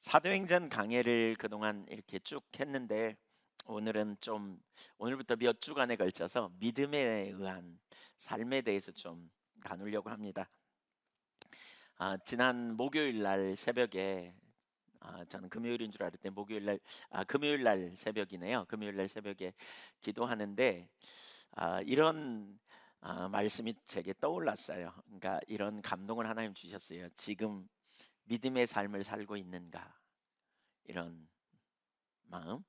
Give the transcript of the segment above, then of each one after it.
사도행전 강해를 그동안 이렇게 쭉 했는데 오늘부터 몇 주간에 걸쳐서 믿음에 의한 삶에 대해서 좀 나누려고 합니다. 지난 목요일 날 새벽에 저는 금요일인 줄 알았더니 금요일 날 새벽이네요. 금요일 날 새벽에 기도하는데 이런 말씀이 제게 떠올랐어요. 그러니까 이런 감동을 하나님 주셨어요. 지금 믿음의 삶을 살고 있는가? 이런 마음.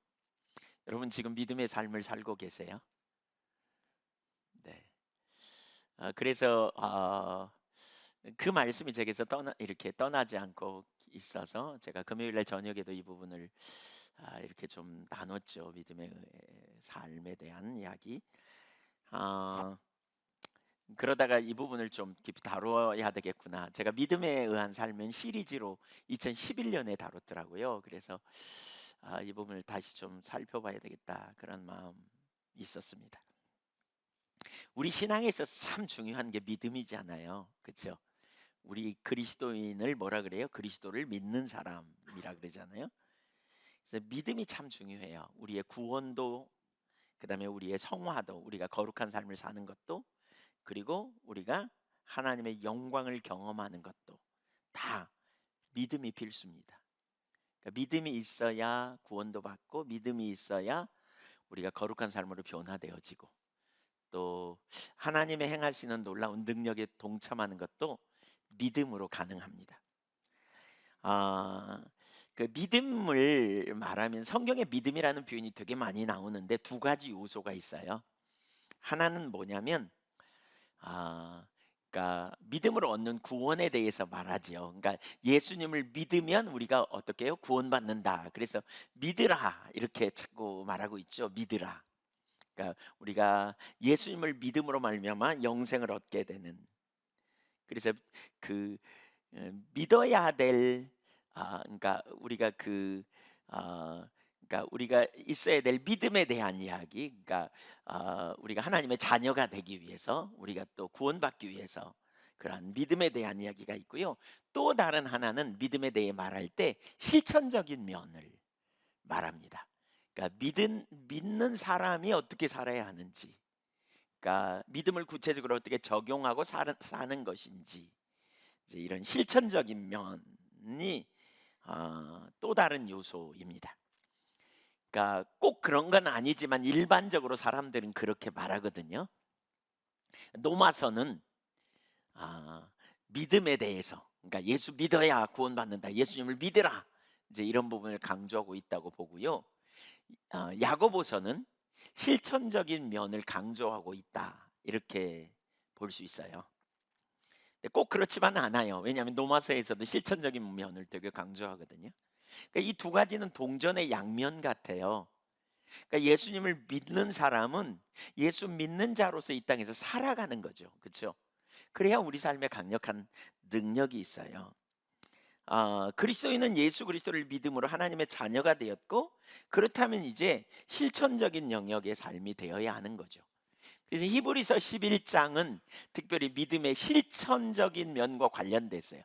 여러분 지금 믿음의 삶을 살고 계세요? 네. 그래서 그 말씀이 제게서 이렇게 떠나지 않고 있어서 제가 금요일 날 저녁에도 이 부분을 이렇게 좀 나눴죠. 믿음의 삶에 대한 이야기. 아, 그러다가 이 부분을 좀 깊이 다뤄야 되겠구나. 제가 믿음에 의한 삶은 시리즈로 2011년에 다뤘더라고요. 그래서 이 부분을 다시 좀 살펴봐야 되겠다. 그런 마음 있었습니다. 우리 신앙에 있어서 참 중요한 게 믿음이잖아요. 그렇죠? 우리 그리스도인을 뭐라 그래요? 그리스도를 믿는 사람이라 그러잖아요. 그래서 믿음이 참 중요해요. 우리의 구원도, 그다음에 우리의 성화도, 우리가 거룩한 삶을 사는 것도, 그리고 우리가 하나님의 영광을 경험하는 것도 다 믿음이 필수입니다. 그러니까 믿음이 있어야 구원도 받고, 믿음이 있어야 우리가 거룩한 삶으로 변화되어지고, 또 하나님의 행하시는 놀라운 능력에 동참하는 것도 믿음으로 가능합니다. 아, 그 믿음을 말하면 성경에 믿음이라는 표현이 되게 많이 나오는데 두 가지 요소가 있어요. 하나는 뭐냐면 그러니까 믿음으로 얻는 구원에 대해서 말하지요. 그러니까 예수님을 믿으면 우리가 어떻게 해요? 구원받는다. 그래서 믿으라 이렇게 자꾸 말하고 있죠. 믿으라. 그러니까 우리가 예수님을 믿음으로 말미암아 영생을 얻게 되는. 그래서 그 믿어야 될 그러니까 우리가 그러니까 우리가 있어야 될 믿음에 대한 이야기. 그러니까 우리가 하나님의 자녀가 되기 위해서, 우리가 또 구원받기 위해서 그러한 믿음에 대한 이야기가 있고요. 또 다른 하나는 믿음에 대해 말할 때 실천적인 면을 말합니다. 그러니까 믿는 사람이 어떻게 살아야 하는지, 그러니까 믿음을 구체적으로 어떻게 적용하고 사는 것인지, 이제 이런 실천적인 면이 또 다른 요소입니다. 그러니까 꼭 그런 건 아니지만 일반적으로 사람들은 그렇게 말하거든요. 노마서는 믿음에 대해서, 그러니까 예수 믿어야 구원받는다, 예수님을 믿으라, 이제 이런 부분을 강조하고 있다고 보고요. 야고보서는 실천적인 면을 강조하고 있다, 이렇게 볼 수 있어요. 근데 꼭 그렇지만은 않아요. 왜냐하면 노마서에서도 실천적인 면을 되게 강조하거든요. 그러니까 이 두 가지는 동전의 양면 같아요. 그러니까 예수님을 믿는 사람은 예수 믿는 자로서 이 땅에서 살아가는 거죠. 그렇죠? 그래야 우리 삶에 강력한 능력이 있어요. 그리스도인은 예수 그리스도를 믿음으로 하나님의 자녀가 되었고, 그렇다면 이제 실천적인 영역의 삶이 되어야 하는 거죠. 그래서 히브리서 11장은 특별히 믿음의 실천적인 면과 관련됐어요.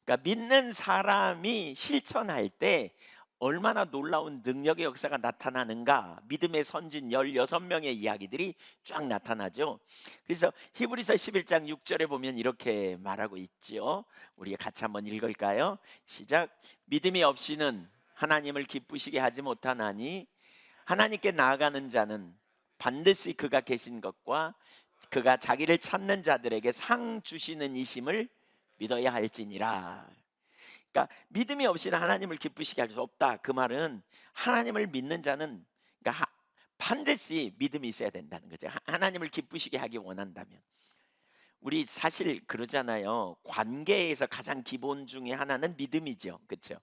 그러니까 믿는 사람이 실천할 때 얼마나 놀라운 능력의 역사가 나타나는가, 믿음의 선진 16명의 이야기들이 쫙 나타나죠. 그래서 히브리서 11장 6절에 보면 이렇게 말하고 있죠. 우리가 같이 한번 읽을까요? 시작. 믿음이 없이는 하나님을 기쁘시게 하지 못하나니 하나님께 나아가는 자는 반드시 그가 계신 것과 그가 자기를 찾는 자들에게 상 주시는 이심을 믿어야 할지니라. 그러니까 믿음이 없이는 하나님을 기쁘시게 할 수 없다. 그 말은 하나님을 믿는 자는, 그러니까 반드시 믿음이 있어야 된다는 거죠. 하나님을 기쁘시게 하기 원한다면. 우리 사실 그러잖아요. 관계에서 가장 기본 중에 하나는 믿음이죠. 그렇죠?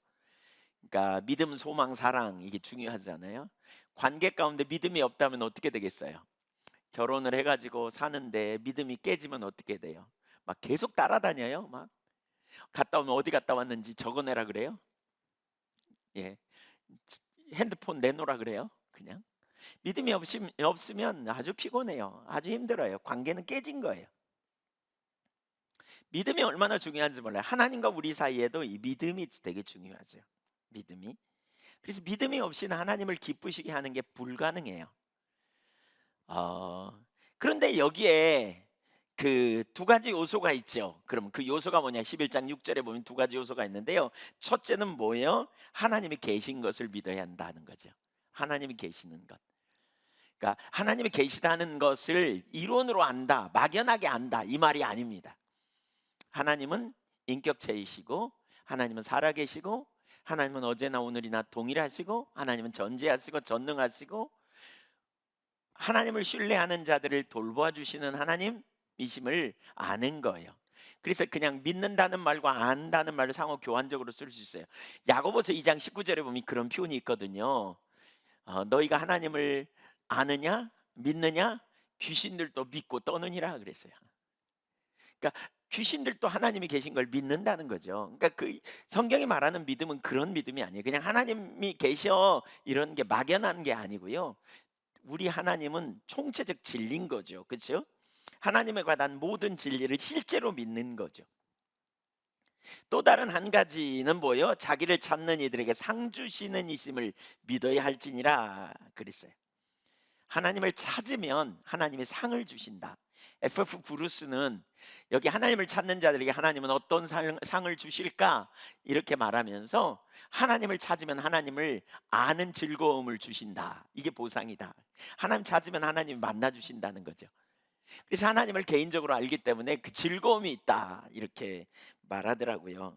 그러니까 믿음, 소망, 사랑, 이게 중요하잖아요. 관계 가운데 믿음이 없다면 어떻게 되겠어요? 결혼을 해가지고 사는데 믿음이 깨지면 어떻게 돼요? 막 계속 따라다녀요. 막 갔다 오면 어디 갔다 왔는지 적어내라 그래요. 예, 핸드폰 내놓으라 그래요. 그냥 믿음이 없으면 아주 피곤해요. 아주 힘들어요. 관계는 깨진 거예요. 믿음이 얼마나 중요한지 몰라요. 하나님과 우리 사이에도 이 믿음이 되게 중요하죠. 믿음이. 그래서 믿음이 없이는 하나님을 기쁘시게 하는 게 불가능해요. 어, 그런데 여기에 그 두 가지 요소가 있죠. 그럼 그 요소가 뭐냐? 11장 6절에 보면 두 가지 요소가 있는데요. 첫째는 뭐예요? 하나님이 계신 것을 믿어야 한다는 거죠. 하나님이 계시는 것. 그러니까 하나님이 계시다는 것을 이론으로 안다, 막연하게 안다, 이 말이 아닙니다. 하나님은 인격체이시고, 하나님은 살아계시고, 하나님은 어제나 오늘이나 동일하시고, 하나님은 전지하시고 전능하시고, 하나님을 신뢰하는 자들을 돌보아 주시는 하나님이심을 아는 거예요. 그래서 그냥 믿는다는 말과 안다는 말을 상호 교환적으로 쓸 수 있어요. 야고보서 2장 19절에 보면 그런 표현이 있거든요. 너희가 하나님을 아느냐 믿느냐 귀신들도 믿고 떠느니라 그랬어요. 그러니까 귀신들도 하나님이 계신 걸 믿는다는 거죠. 그러니까 그 성경이 말하는 믿음은 그런 믿음이 아니에요. 그냥 하나님이 계셔 이런 게 막연한 게 아니고요. 우리 하나님은 총체적 진리인 거죠. 그렇죠? 하나님에 관한 모든 진리를 실제로 믿는 거죠. 또 다른 한 가지는 뭐예요? 자기를 찾는 이들에게 상 주시는 이심을 믿어야 할지니라 그랬어요. 하나님을 찾으면 하나님이 상을 주신다. FF 브루스는 여기 하나님을 찾는 자들에게 하나님은 어떤 상을 주실까 이렇게 말하면서 하나님을 찾으면 하나님을 아는 즐거움을 주신다. 이게 보상이다. 하나님 찾으면 하나님이 만나 주신다는 거죠. 그래서 하나님을 개인적으로 알기 때문에 그 즐거움이 있다. 이렇게 말하더라고요.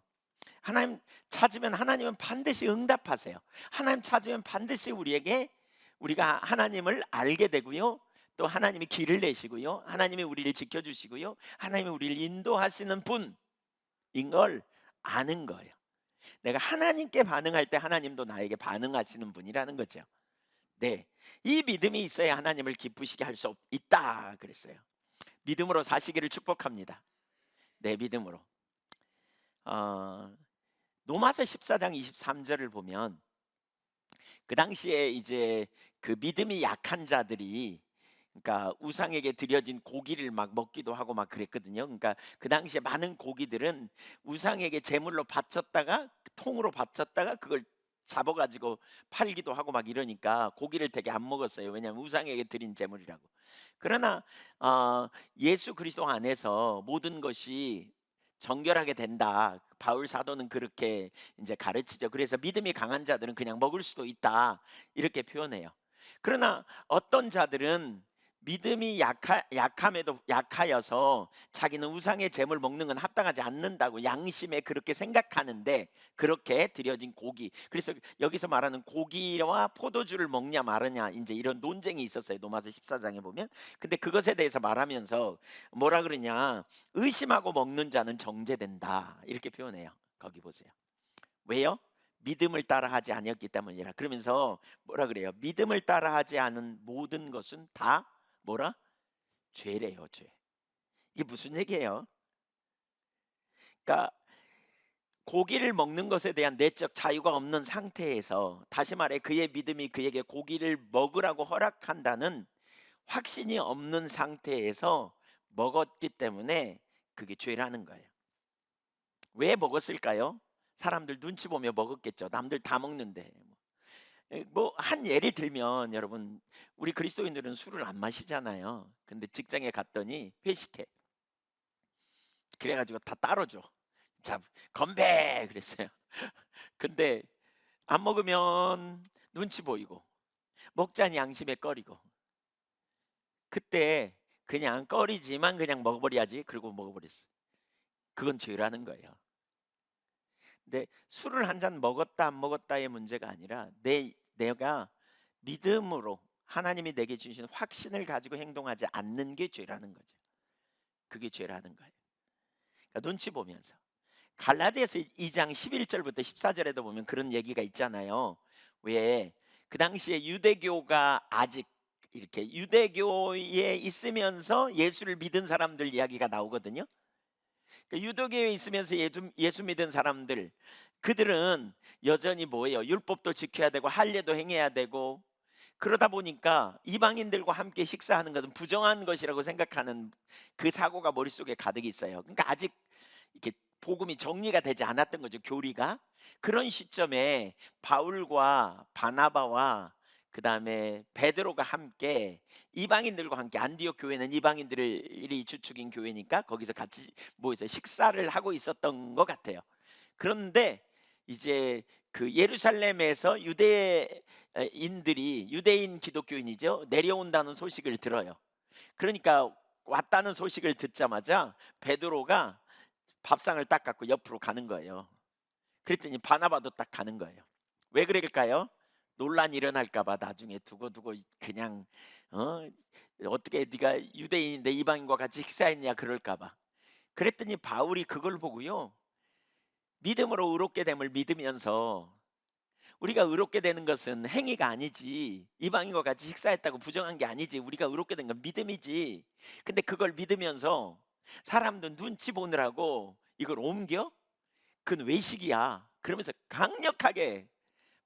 하나님 찾으면 하나님은 반드시 응답하세요. 하나님 찾으면 반드시 우리가 하나님을 알게 되고요. 또 하나님이 길을 내시고요. 하나님이 우리를 지켜주시고요. 하나님이 우리를 인도하시는 분인 걸 아는 거예요. 내가 하나님께 반응할 때 하나님도 나에게 반응하시는 분이라는 거죠. 네, 이 믿음이 있어야 하나님을 기쁘시게 할 수 있다 그랬어요. 믿음으로 사시기를 축복합니다. 네, 믿음으로. 로마서 14장 23절을 보면 그 당시에 이제 그 믿음이 약한 자들이 그러니까 우상에게 드려진 고기를 막 먹기도 하고 막 그랬거든요. 그러니까 그 당시에 많은 고기들은 우상에게 제물로 바쳤다가 통으로 바쳤다가 그걸 잡아가지고 팔기도 하고 막 이러니까 고기를 되게 안 먹었어요. 왜냐하면 우상에게 드린 제물이라고. 그러나 예수 그리스도 안에서 모든 것이 정결하게 된다. 바울 사도는 그렇게 이제 가르치죠. 그래서 믿음이 강한 자들은 그냥 먹을 수도 있다. 이렇게 표현해요. 그러나 어떤 자들은 믿음이 약함에도 약하여서 자기는 우상의 제물 먹는 건 합당하지 않는다고 양심에 그렇게 생각하는데 그렇게 드려진 고기. 그래서 여기서 말하는 고기와 포도주를 먹냐 마느냐 이제 이런 논쟁이 있었어요. 로마서 14장에 보면. 근데 그것에 대해서 말하면서 뭐라 그러냐? 의심하고 먹는 자는 정죄된다. 이렇게 표현해요. 거기 보세요. 왜요? 믿음을 따라하지 아니었기 때문이라. 그러면서 뭐라 그래요? 믿음을 따라하지 않은 모든 것은 다 뭐라? 죄래요, 죄. 이게 무슨 얘기예요? 그러니까 고기를 먹는 것에 대한 내적 자유가 없는 상태에서 다시 말해 그의 믿음이 그에게 고기를 먹으라고 허락한다는 확신이 없는 상태에서 먹었기 때문에 그게 죄라는 거예요. 왜 먹었을까요? 사람들 눈치 보며 먹었겠죠. 남들 다 먹는데. 뭐 한 예를 들면 여러분 우리 그리스도인들은 술을 안 마시잖아요. 근데 직장에 갔더니 회식해. 그래가지고 다 따로 줘. 자, 건배 그랬어요. 근데 안 먹으면 눈치 보이고 먹자니 양심에 꺼리고 그때 그냥 꺼리지만 그냥 먹어버려야지. 그리고 먹어버렸어. 그건 죄라는 거예요. 근데 술을 한 잔 먹었다 안 먹었다의 문제가 아니라 내가 믿음으로 하나님이 내게 주신 확신을 가지고 행동하지 않는 게 죄라는 거죠. 그게 죄라는 거예요. 그러니까 눈치 보면서 갈라디아서 2장 11절부터 14절에도 보면 그런 얘기가 있잖아요. 왜 그 당시에 유대교가 아직 이렇게 유대교에 있으면서 예수를 믿은 사람들 이야기가 나오거든요. 그러니까 유대교에 있으면서 예수 믿은 사람들 그들은 여전히 뭐예요? 율법도 지켜야 되고 할례도 행해야 되고 그러다 보니까 이방인들과 함께 식사하는 것은 부정한 것이라고 생각하는 그 사고가 머릿속에 가득 있어요. 그러니까 아직 이렇게 복음이 정리가 되지 않았던 거죠, 교리가. 그런 시점에 바울과 바나바와 그다음에 베드로가 함께 이방인들과 함께, 안디옥 교회는 이방인들이 주축인 교회니까 거기서 같이 모여서 식사를 하고 있었던 것 같아요. 그런데 이제 그 예루살렘에서 유대인들이, 유대인 기독교인이죠, 내려온다는 소식을 들어요. 그러니까 왔다는 소식을 듣자마자 베드로가 밥상을 딱 갖고 옆으로 가는 거예요. 그랬더니 바나바도 딱 가는 거예요. 왜 그럴까요? 논란이 일어날까 봐, 나중에 두고두고 그냥 어 어떻게 네가 유대인인데 이방인과 같이 식사했냐 그럴까 봐. 그랬더니 바울이 그걸 보고요, 믿음으로 의롭게 됨을 믿으면서, 우리가 의롭게 되는 것은 행위가 아니지, 이방인과 같이 식사했다고 부정한 게 아니지, 우리가 의롭게 된 건 믿음이지. 근데 그걸 믿으면서 사람들 눈치 보느라고 이걸 옮겨? 그건 외식이야. 그러면서 강력하게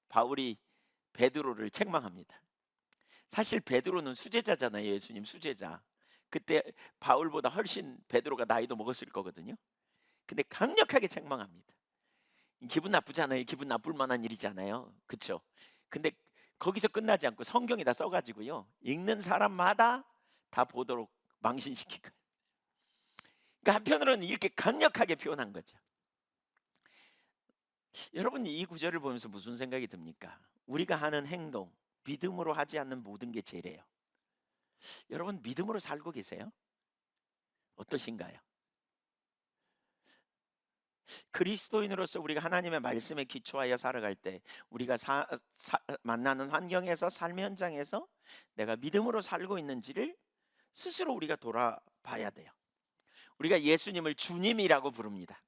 바울이 베드로를 책망합니다. 사실 베드로는 수제자잖아요. 예수님 수제자. 그때 바울보다 훨씬 베드로가 나이도 먹었을 거거든요. 근데 강력하게 책망합니다. 기분 나쁘잖아요. 기분 나쁠 만한 일이잖아요. 그렇죠? 근데 거기서 끝나지 않고 성경에다 써가지고요, 읽는 사람마다 다 보도록 망신시키고. 그러니까 한편으로는 이렇게 강력하게 표현한 거죠. 여러분, 이 구절을 보면서 무슨 생각이 듭니까? 우리가 하는 행동, 믿음으로 하지 않는 모든 게 죄래요. 여러분, 믿음으로 살고 계세요? 어떠신가요? 그리스도인으로서 우리가 하나님의 말씀에 기초하여 살아갈 때, 우리가 만나는 환경에서, 삶의 현장에서 내가 믿음으로 살고 있는지를 스스로 우리가 돌아봐야 돼요. 우리가 예수님을 주님이라고 부릅니다.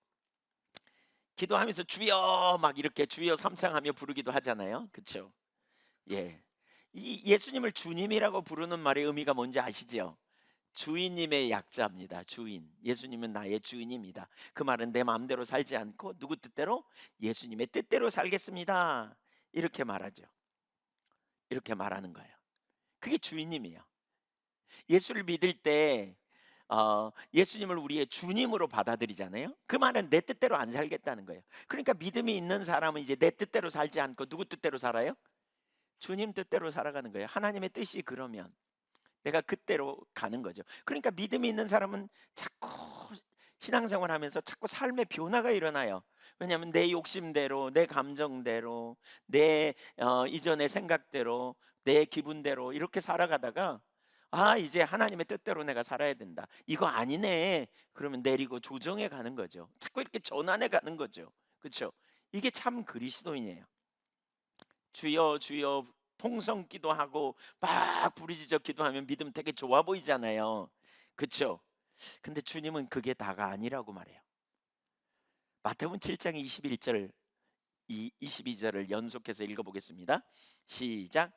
기도하면서 주여 막 이렇게 주여 삼창하며 부르기도 하잖아요. 그렇죠? 예. 이 예수님을 주님이라고 부르는 말의 의미가 뭔지 아시죠? 주인님의 약자입니다. 주인. 예수님은 나의 주인입니다. 그 말은 내 마음대로 살지 않고 누구 뜻대로? 예수님의 뜻대로 살겠습니다. 이렇게 말하죠. 이렇게 말하는 거예요. 그게 주인님이에요. 예수를 믿을 때 예수님을 우리의 주님으로 받아들이잖아요. 그 말은 내 뜻대로 안 살겠다는 거예요. 그러니까 믿음이 있는 사람은 이제 내 뜻대로 살지 않고 누구 뜻대로 살아요? 주님 뜻대로 살아가는 거예요. 하나님의 뜻이 그러면 내가 그때로 가는 거죠. 그러니까 믿음이 있는 사람은 자꾸 신앙생활하면서 자꾸 삶의 변화가 일어나요. 왜냐하면 내 욕심대로, 내 감정대로, 내 이전의 생각대로, 내 기분대로 이렇게 살아가다가, 아, 이제 하나님의 뜻대로 내가 살아야 된다, 이거 아니네, 그러면 내리고 조정해 가는 거죠. 자꾸 이렇게 전환해 가는 거죠. 그렇죠? 이게 참 그리스도인이에요. 주여 주여 통성 기도하고 막 부르짖어 기도하면 믿음 되게 좋아 보이잖아요. 그렇죠? 근데 주님은 그게 다가 아니라고 말해요. 마태복음 7장 21절 22절을 연속해서 읽어보겠습니다. 시작.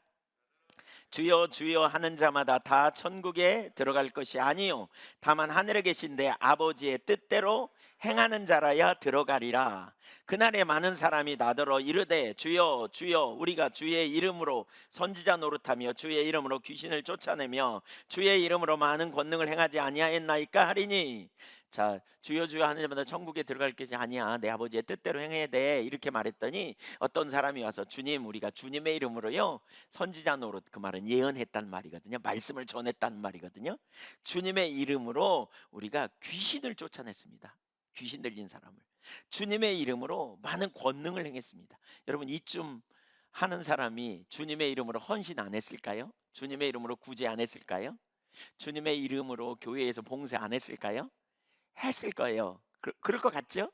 주여 주여 하는 자마다 다 천국에 들어갈 것이 아니요 다만 하늘에 계신 내 아버지의 뜻대로 행하는 자라야 들어가리라. 그날에 많은 사람이 나더러 이르되 주여 주여 우리가 주의 이름으로 선지자 노릇하며 주의 이름으로 귀신을 쫓아내며 주의 이름으로 많은 권능을 행하지 아니하였나이까 하리니. 자, 주여 주여 하는 자마다 천국에 들어갈 것이 아니야, 내 아버지의 뜻대로 행해야 돼, 이렇게 말했더니 어떤 사람이 와서 주님, 우리가 주님의 이름으로요 선지자 노릇, 그 말은 예언했단 말이거든요. 말씀을 전했단 말이거든요. 주님의 이름으로 우리가 귀신을 쫓아냈습니다. 귀신 들린 사람을 주님의 이름으로 많은 권능을 행했습니다. 여러분, 이쯤 하는 사람이 주님의 이름으로 헌신 안 했을까요? 주님의 이름으로 구제 안 했을까요? 주님의 이름으로 교회에서 봉사 안 했을까요? 했을 거예요. 그럴 것 같죠?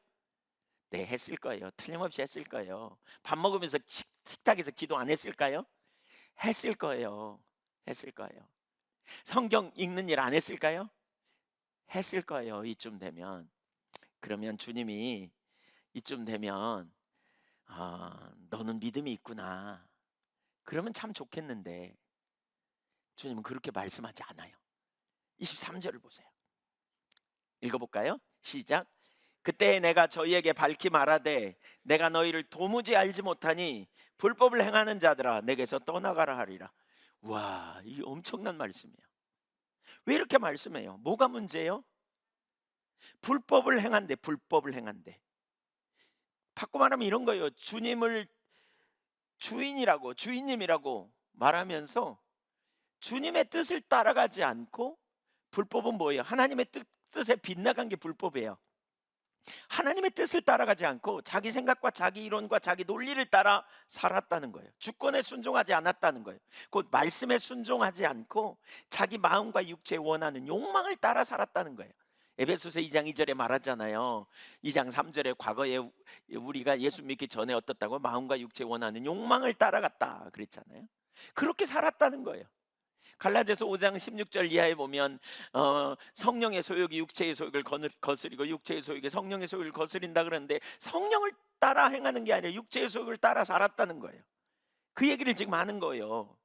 네, 했을 거예요. 틀림없이 했을 거예요. 밥 먹으면서 식탁에서 기도 안 했을까요? 했을 거예요. 했을 거예요. 성경 읽는 일 안 했을까요? 했을 거예요. 이쯤 되면. 그러면 주님이 이쯤 되면 너는 믿음이 있구나, 그러면 참 좋겠는데 주님은 그렇게 말씀하지 않아요. 23절을 보세요. 읽어볼까요? 시작. 그때 내가 저희에게 밝히 말하되 내가 너희를 도무지 알지 못하니 불법을 행하는 자들아 내게서 떠나가라 하리라. 와, 이 엄청난 말씀이에요. 왜 이렇게 말씀해요? 뭐가 문제예요? 불법을 행한대. 불법을 행한대. 바꿔 말하면 이런 거예요. 주님을 주인이라고, 주인님이라고 말하면서 주님의 뜻을 따라가지 않고, 불법은 뭐예요? 하나님의 뜻에 빗나간 게 불법이에요. 하나님의 뜻을 따라가지 않고 자기 생각과 자기 이론과 자기 논리를 따라 살았다는 거예요. 주권에 순종하지 않았다는 거예요. 곧 말씀에 순종하지 않고 자기 마음과 육체에 원하는 욕망을 따라 살았다는 거예요. 에베소서 2장 2절에 말하잖아요. 2장 3절에 과거에 우리가 예수 믿기 전에 어떻다고? 마음과 육체에 원하는 욕망을 따라갔다 그랬잖아요. 그렇게 살았다는 거예요. 갈라디아서 5장 16절 이하에 보면 성령의 소욕이 육체의 소욕을 거스리고 육체의 소욕이 성령의 소욕을 거스린다 그러는데, 성령을 따라 행하는 게 아니라 육체의 소욕을 따라 살았다는 거예요. 그 얘기를 지금 하는 거예요.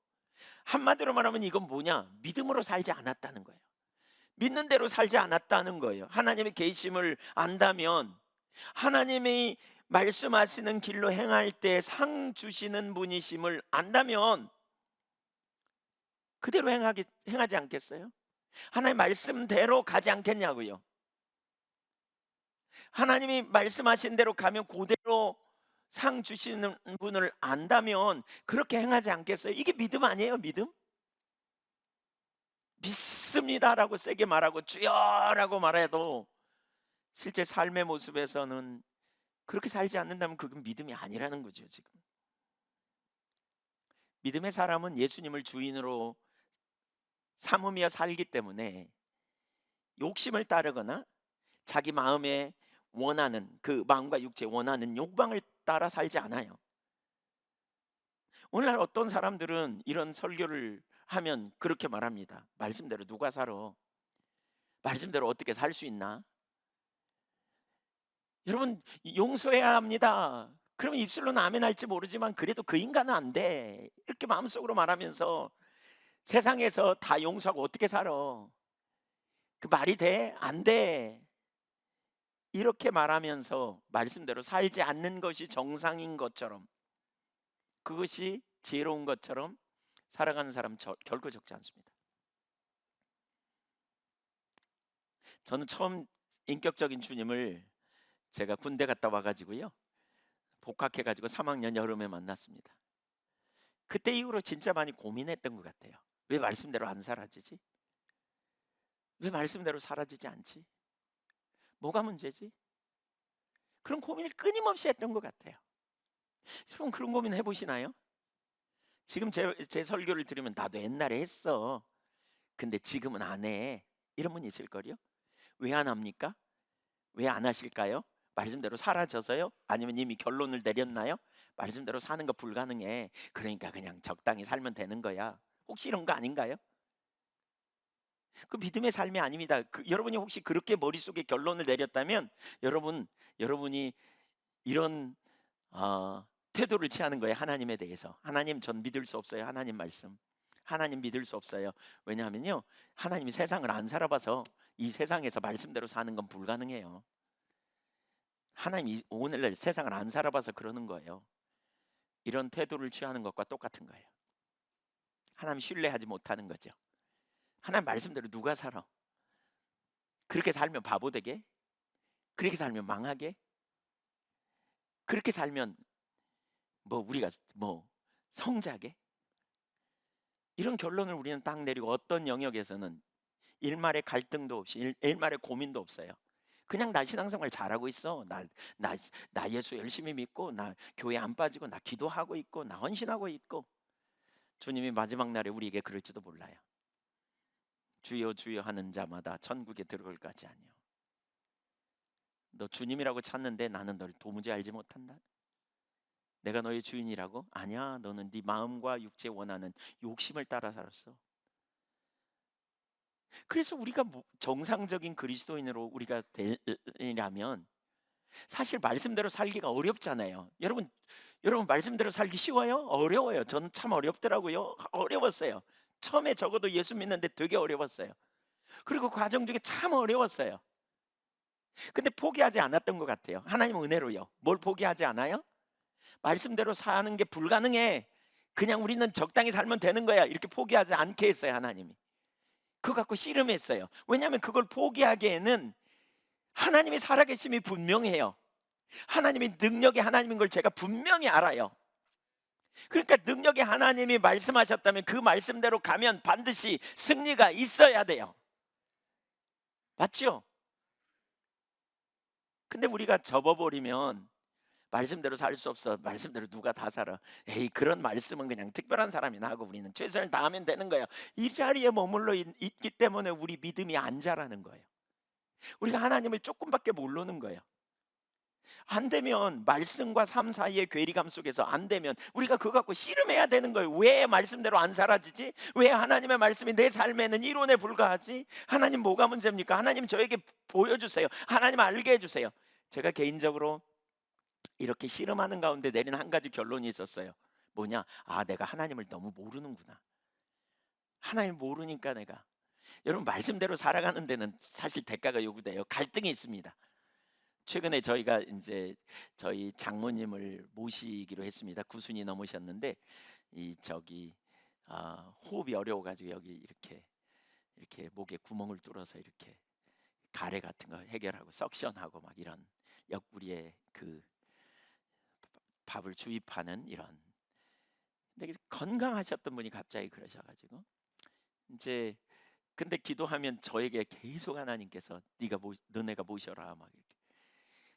한마디로 말하면 이건 뭐냐? 믿음으로 살지 않았다는 거예요. 믿는 대로 살지 않았다는 거예요. 하나님의 계심을 안다면, 하나님이 말씀하시는 길로 행할 때 상 주시는 분이심을 안다면 그대로 행하지 않겠어요? 하나님 말씀대로 가지 않겠냐고요. 하나님이 말씀하신 대로 가면 그대로 상 주시는 분을 안다면 그렇게 행하지 않겠어요? 이게 믿음 아니에요? 믿음? 믿습니다라고 세게 말하고 주여라고 말해도 실제 삶의 모습에서는 그렇게 살지 않는다면 그건 믿음이 아니라는 거죠. 지금 믿음의 사람은 예수님을 주인으로 삼으며 살기 때문에 욕심을 따르거나 자기 마음에 원하는, 그 마음과 육체에 원하는 욕망을 따라 살지 않아요. 오늘날 어떤 사람들은 이런 설교를 하면 그렇게 말합니다. 말씀대로 누가 살아? 말씀대로 어떻게 살 수 있나? 여러분, 용서해야 합니다. 그러면 입술로는 아멘 할지 모르지만 그래도 그 인간은 안 돼. 이렇게 마음속으로 말하면서 세상에서 다 용서하고 어떻게 살아? 그 말이 돼? 안 돼. 이렇게 말하면서 말씀대로 살지 않는 것이 정상인 것처럼, 그것이 지혜로운 것처럼 살아가는 사람 결코 적지 않습니다. 저는 처음 인격적인 주님을 제가 군대 갔다 와가지고요, 복학해가지고 3학년 여름에 만났습니다. 그때 이후로 진짜 많이 고민했던 것 같아요. 왜 말씀대로 안 사라지지? 왜 말씀대로 사라지지 않지? 뭐가 문제지? 그런 고민을 끊임없이 했던 것 같아요. 여러분, 그런 고민 해보시나요? 지금 제 설교를 들으면 나도 옛날에 했어. 근데 지금은 안 해. 이런 분 있을걸요? 왜 안 합니까? 왜 안 하실까요? 말씀대로 사라져서요? 아니면 이미 결론을 내렸나요? 말씀대로 사는 거 불가능해. 그러니까 그냥 적당히 살면 되는 거야. 혹시 이런 거 아닌가요? 그 믿음의 삶이 아닙니다. 여러분이 혹시 그렇게 머릿속에 결론을 내렸다면 여러분이 이런 태도를 취하는 거예요. 하나님에 대해서. 하나님, 전 믿을 수 없어요. 하나님 말씀. 하나님 믿을 수 없어요. 왜냐하면요, 하나님이 세상을 안 살아봐서 이 세상에서 말씀대로 사는 건 불가능해요. 하나님이 오늘날 세상을 안 살아봐서 그러는 거예요. 이런 태도를 취하는 것과 똑같은 거예요. 하나님 신뢰하지 못하는 거죠. 하나님 말씀대로 누가 살아? 그렇게 살면 바보 되게? 그렇게 살면 망하게? 그렇게 살면 우리가 성자게? 이런 결론을 우리는 딱 내리고, 어떤 영역에서는 일말의 갈등도 없이, 일말의 고민도 없어요. 그냥 나 신앙생활 잘하고 있어. 나 예수 열심히 믿고, 나 교회 안 빠지고, 나 기도하고 있고, 나 헌신하고 있고. 주님이 마지막 날에 우리에게 그럴지도 몰라요. 주여 주여 하는 자마다 천국에 들어갈 까지 아니요. 너 주님이라고 찾는데 나는 너를 도무지 알지 못한다. 내가 너의 주인이라고? 아니야. 너는 네 마음과 육체에 원하는 욕심을 따라 살았어. 그래서 우리가 정상적인 그리스도인으로 우리가 되려면 사실 말씀대로 살기가 어렵잖아요. 여러분 말씀대로 살기 쉬워요? 어려워요. 저는 참 어렵더라고요. 어려웠어요. 처음에 적어도 예수 믿는데 되게 어려웠어요. 그리고 과정 중에 참 어려웠어요. 근데 포기하지 않았던 것 같아요. 하나님 은혜로요. 뭘 포기하지 않아요? 말씀대로 사는 게 불가능해. 그냥 우리는 적당히 살면 되는 거야. 이렇게 포기하지 않게 했어요. 하나님이. 그거 갖고 씨름했어요. 왜냐하면 그걸 포기하기에는 하나님이 살아계심이 분명해요. 하나님이 능력의 하나님인 걸 제가 분명히 알아요. 그러니까 능력의 하나님이 말씀하셨다면 그 말씀대로 가면 반드시 승리가 있어야 돼요. 맞죠? 근데 우리가 접어버리면 말씀대로 살 수 없어. 말씀대로 누가 다 살아. 에이, 그런 말씀은 그냥 특별한 사람이나 하고 우리는 최선을 다하면 되는 거예요. 이 자리에 머물러 있기 때문에 우리 믿음이 안 자라는 거예요. 우리가 하나님을 조금밖에 모르는 거예요. 안 되면 말씀과 삶 사이의 괴리감 속에서 안 되면 우리가 그거 갖고 씨름해야 되는 거예요. 왜 말씀대로 안 사라지지? 왜 하나님의 말씀이 내 삶에는 이론에 불과하지? 하나님 뭐가 문제입니까? 하나님 저에게 보여주세요. 하나님 알게 해주세요. 제가 개인적으로 이렇게 씨름하는 가운데 내린 한 가지 결론이 있었어요. 뭐냐? 아, 내가 하나님을 너무 모르는구나. 하나님 모르니까 내가. 여러분, 말씀대로 살아가는 데는 사실 대가가 요구돼요. 갈등이 있습니다. 최근에 저희가 이제 저희 장모님을 모시기로 했습니다. 9순이 넘으셨는데 이 저기 호흡이 어려워가지고 여기 이렇게 목에 구멍을 뚫어서 이렇게 가래 같은 거 해결하고 석션하고 막 이런 옆구리에 그 밥을 주입하는 이런. 근데 건강하셨던 분이 갑자기 그러셔가지고 이제 근데 기도하면 저에게 계속 하나님께서 너네가 모셔라 막 이렇게.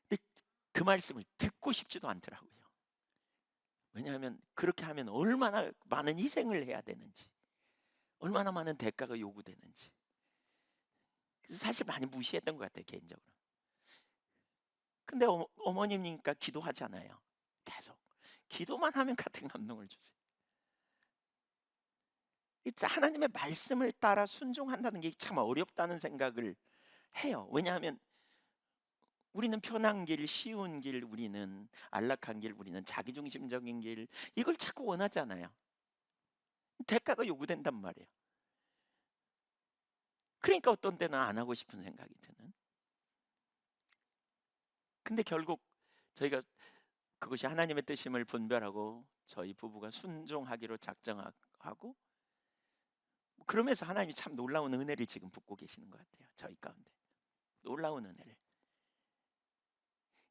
근데 그 말씀을 듣고 싶지도 않더라고요. 왜냐하면 그렇게 하면 얼마나 많은 희생을 해야 되는지, 얼마나 많은 대가가 요구되는지. 그래서 사실 많이 무시했던 것 같아요, 개인적으로. 근데 어머님이니까 기도하잖아요. 계속 기도만 하면 같은 감동을 주세요. 하나님의 말씀을 따라 순종한다는 게 참 어렵다는 생각을 해요. 왜냐하면 우리는 편한 길, 쉬운 길, 우리는 안락한 길, 우리는 자기중심적인 길, 이걸 자꾸 원하잖아요. 대가가 요구된단 말이에요. 그러니까 어떤 때는 안 하고 싶은 생각이 드는. 근데 결국 저희가 그것이 하나님의 뜻임을 분별하고 저희 부부가 순종하기로 작정하고, 그러면서 하나님이 참 놀라운 은혜를 지금 붓고 계시는 것 같아요. 저희 가운데 놀라운 은혜를.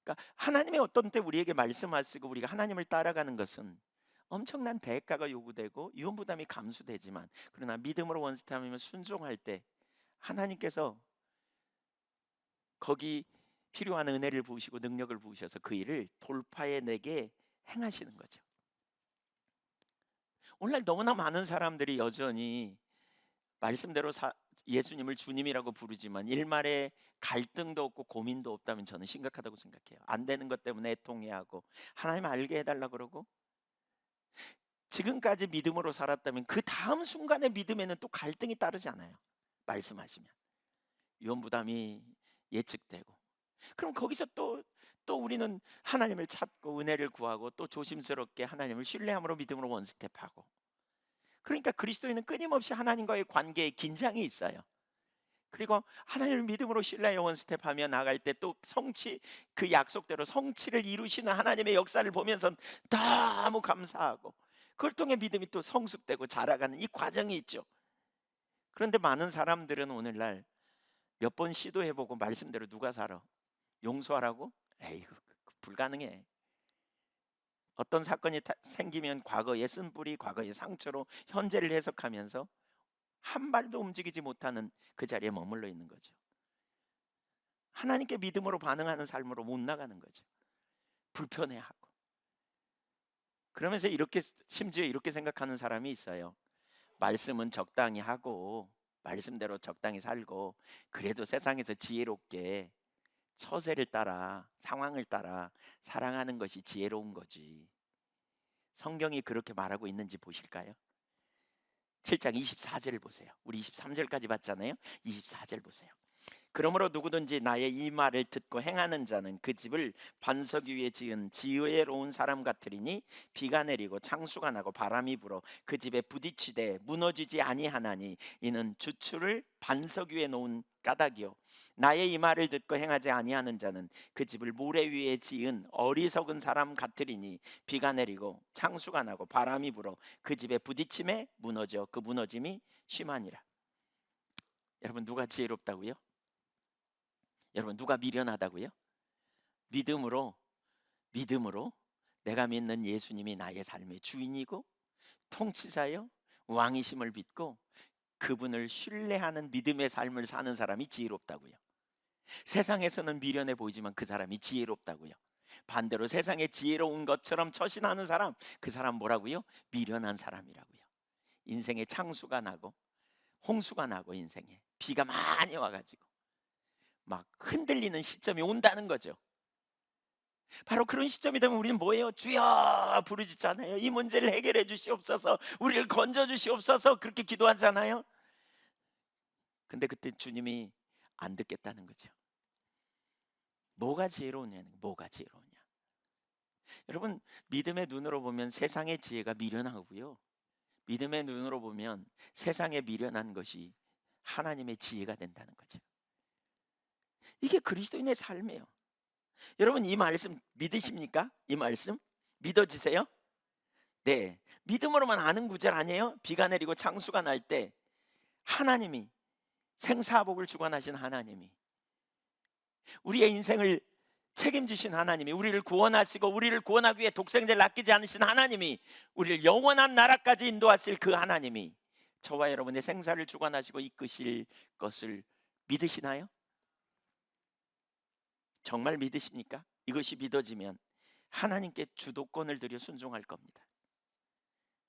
그러니까 하나님의 어떤 때 우리에게 말씀하시고 우리가 하나님을 따라가는 것은 엄청난 대가가 요구되고 유언부담이 감수되지만, 그러나 믿음으로 원스타임이면 순종할 때 하나님께서 거기 필요한 은혜를 부으시고 능력을 부으셔서 그 일을 돌파해내게 행하시는 거죠. 오늘날 너무나 많은 사람들이 여전히 말씀대로 예수님을 주님이라고 부르지만 일말에 갈등도 없고 고민도 없다면 저는 심각하다고 생각해요. 안 되는 것 때문에 애통해하고 하나님 알게 해달라 그러고, 지금까지 믿음으로 살았다면 그 다음 순간의 믿음에는 또 갈등이 따르지 않아요. 말씀하시면 위험부담이 예측되고, 그럼 거기서 또 우리는 하나님을 찾고 은혜를 구하고 또 조심스럽게 하나님을 신뢰함으로 믿음으로 원스텝하고. 그러니까 그리스도인은 끊임없이 하나님과의 관계에 긴장이 있어요. 그리고 하나님을 믿음으로 신뢰의 원스텝하며 나갈 때 또 그 약속대로 성취를 이루시는 하나님의 역사를 보면서 너무 감사하고, 그걸 통해 믿음이 또 성숙되고 자라가는 이 과정이 있죠. 그런데 많은 사람들은 오늘날 몇 번 시도해보고 말씀대로 누가 살아? 용서하라고? 에이, 불가능해. 어떤 사건이 생기면 과거의 쓴뿌리, 과거의 상처로 현재를 해석하면서 한 발도 움직이지 못하는 그 자리에 머물러 있는 거죠. 하나님께 믿음으로 반응하는 삶으로 못 나가는 거죠. 불편해하고. 그러면서 심지어 이렇게 생각하는 사람이 있어요. 말씀은 적당히 하고 말씀대로 적당히 살고 그래도 세상에서 지혜롭게 처세를 따라 상황을 따라 사랑하는 것이 지혜로운 거지. 성경이 그렇게 말하고 있는지 보실까요? 7장 24절을 보세요. 우리 23절까지 봤잖아요. 24절 보세요. 그러므로 누구든지 나의 이 말을 듣고 행하는 자는 그 집을 반석 위에 지은 지혜로운 사람 같으리니 비가 내리고 창수가 나고 바람이 불어 그 집에 부딪히되 무너지지 아니하나니 이는 주추를 반석 위에 놓은 까닭이요 나의 이 말을 듣고 행하지 아니하는 자는 그 집을 모래 위에 지은 어리석은 사람 같으리니 비가 내리고 창수가 나고 바람이 불어 그 집에 부딪힘에 무너져 그 무너짐이 심하니라. 여러분, 누가 지혜롭다고요? 여러분, 누가 미련하다고요? 믿음으로, 믿음으로 내가 믿는 예수님이 나의 삶의 주인이고 통치자요 왕이심을 믿고 그분을 신뢰하는 믿음의 삶을 사는 사람이 지혜롭다고요. 세상에서는 미련해 보이지만 그 사람이 지혜롭다고요. 반대로 세상에 지혜로운 것처럼 처신하는 사람, 그 사람 뭐라고요? 미련한 사람이라고요. 인생에 창수가 나고 홍수가 나고 인생에 비가 많이 와가지고 막 흔들리는 시점이 온다는 거죠. 바로 그런 시점이 되면 우리는 뭐예요? 주여 부르짖잖아요. 이 문제를 해결해 주시옵소서, 우리를 건져 주시옵소서, 그렇게 기도하잖아요. 근데 그때 주님이 안 듣겠다는 거죠. 뭐가 지혜로우냐? 뭐가 지혜로우냐? 여러분, 믿음의 눈으로 보면 세상의 지혜가 미련하고요, 믿음의 눈으로 보면 세상에 미련한 것이 하나님의 지혜가 된다는 거죠. 이게 그리스도인의 삶이에요. 여러분, 이 말씀 믿으십니까? 이 말씀 믿어지세요? 네, 믿음으로만 아는 구절 아니에요? 비가 내리고 창수가 날 때 하나님이, 생사복을 주관하신 하나님이, 우리의 인생을 책임지신 하나님이, 우리를 구원하시고 우리를 구원하기 위해 독생자를 아끼지 않으신 하나님이, 우리를 영원한 나라까지 인도하실 그 하나님이 저와 여러분의 생사를 주관하시고 이끄실 것을 믿으시나요? 정말 믿으십니까? 이것이 믿어지면 하나님께 주도권을 들여 순종할 겁니다.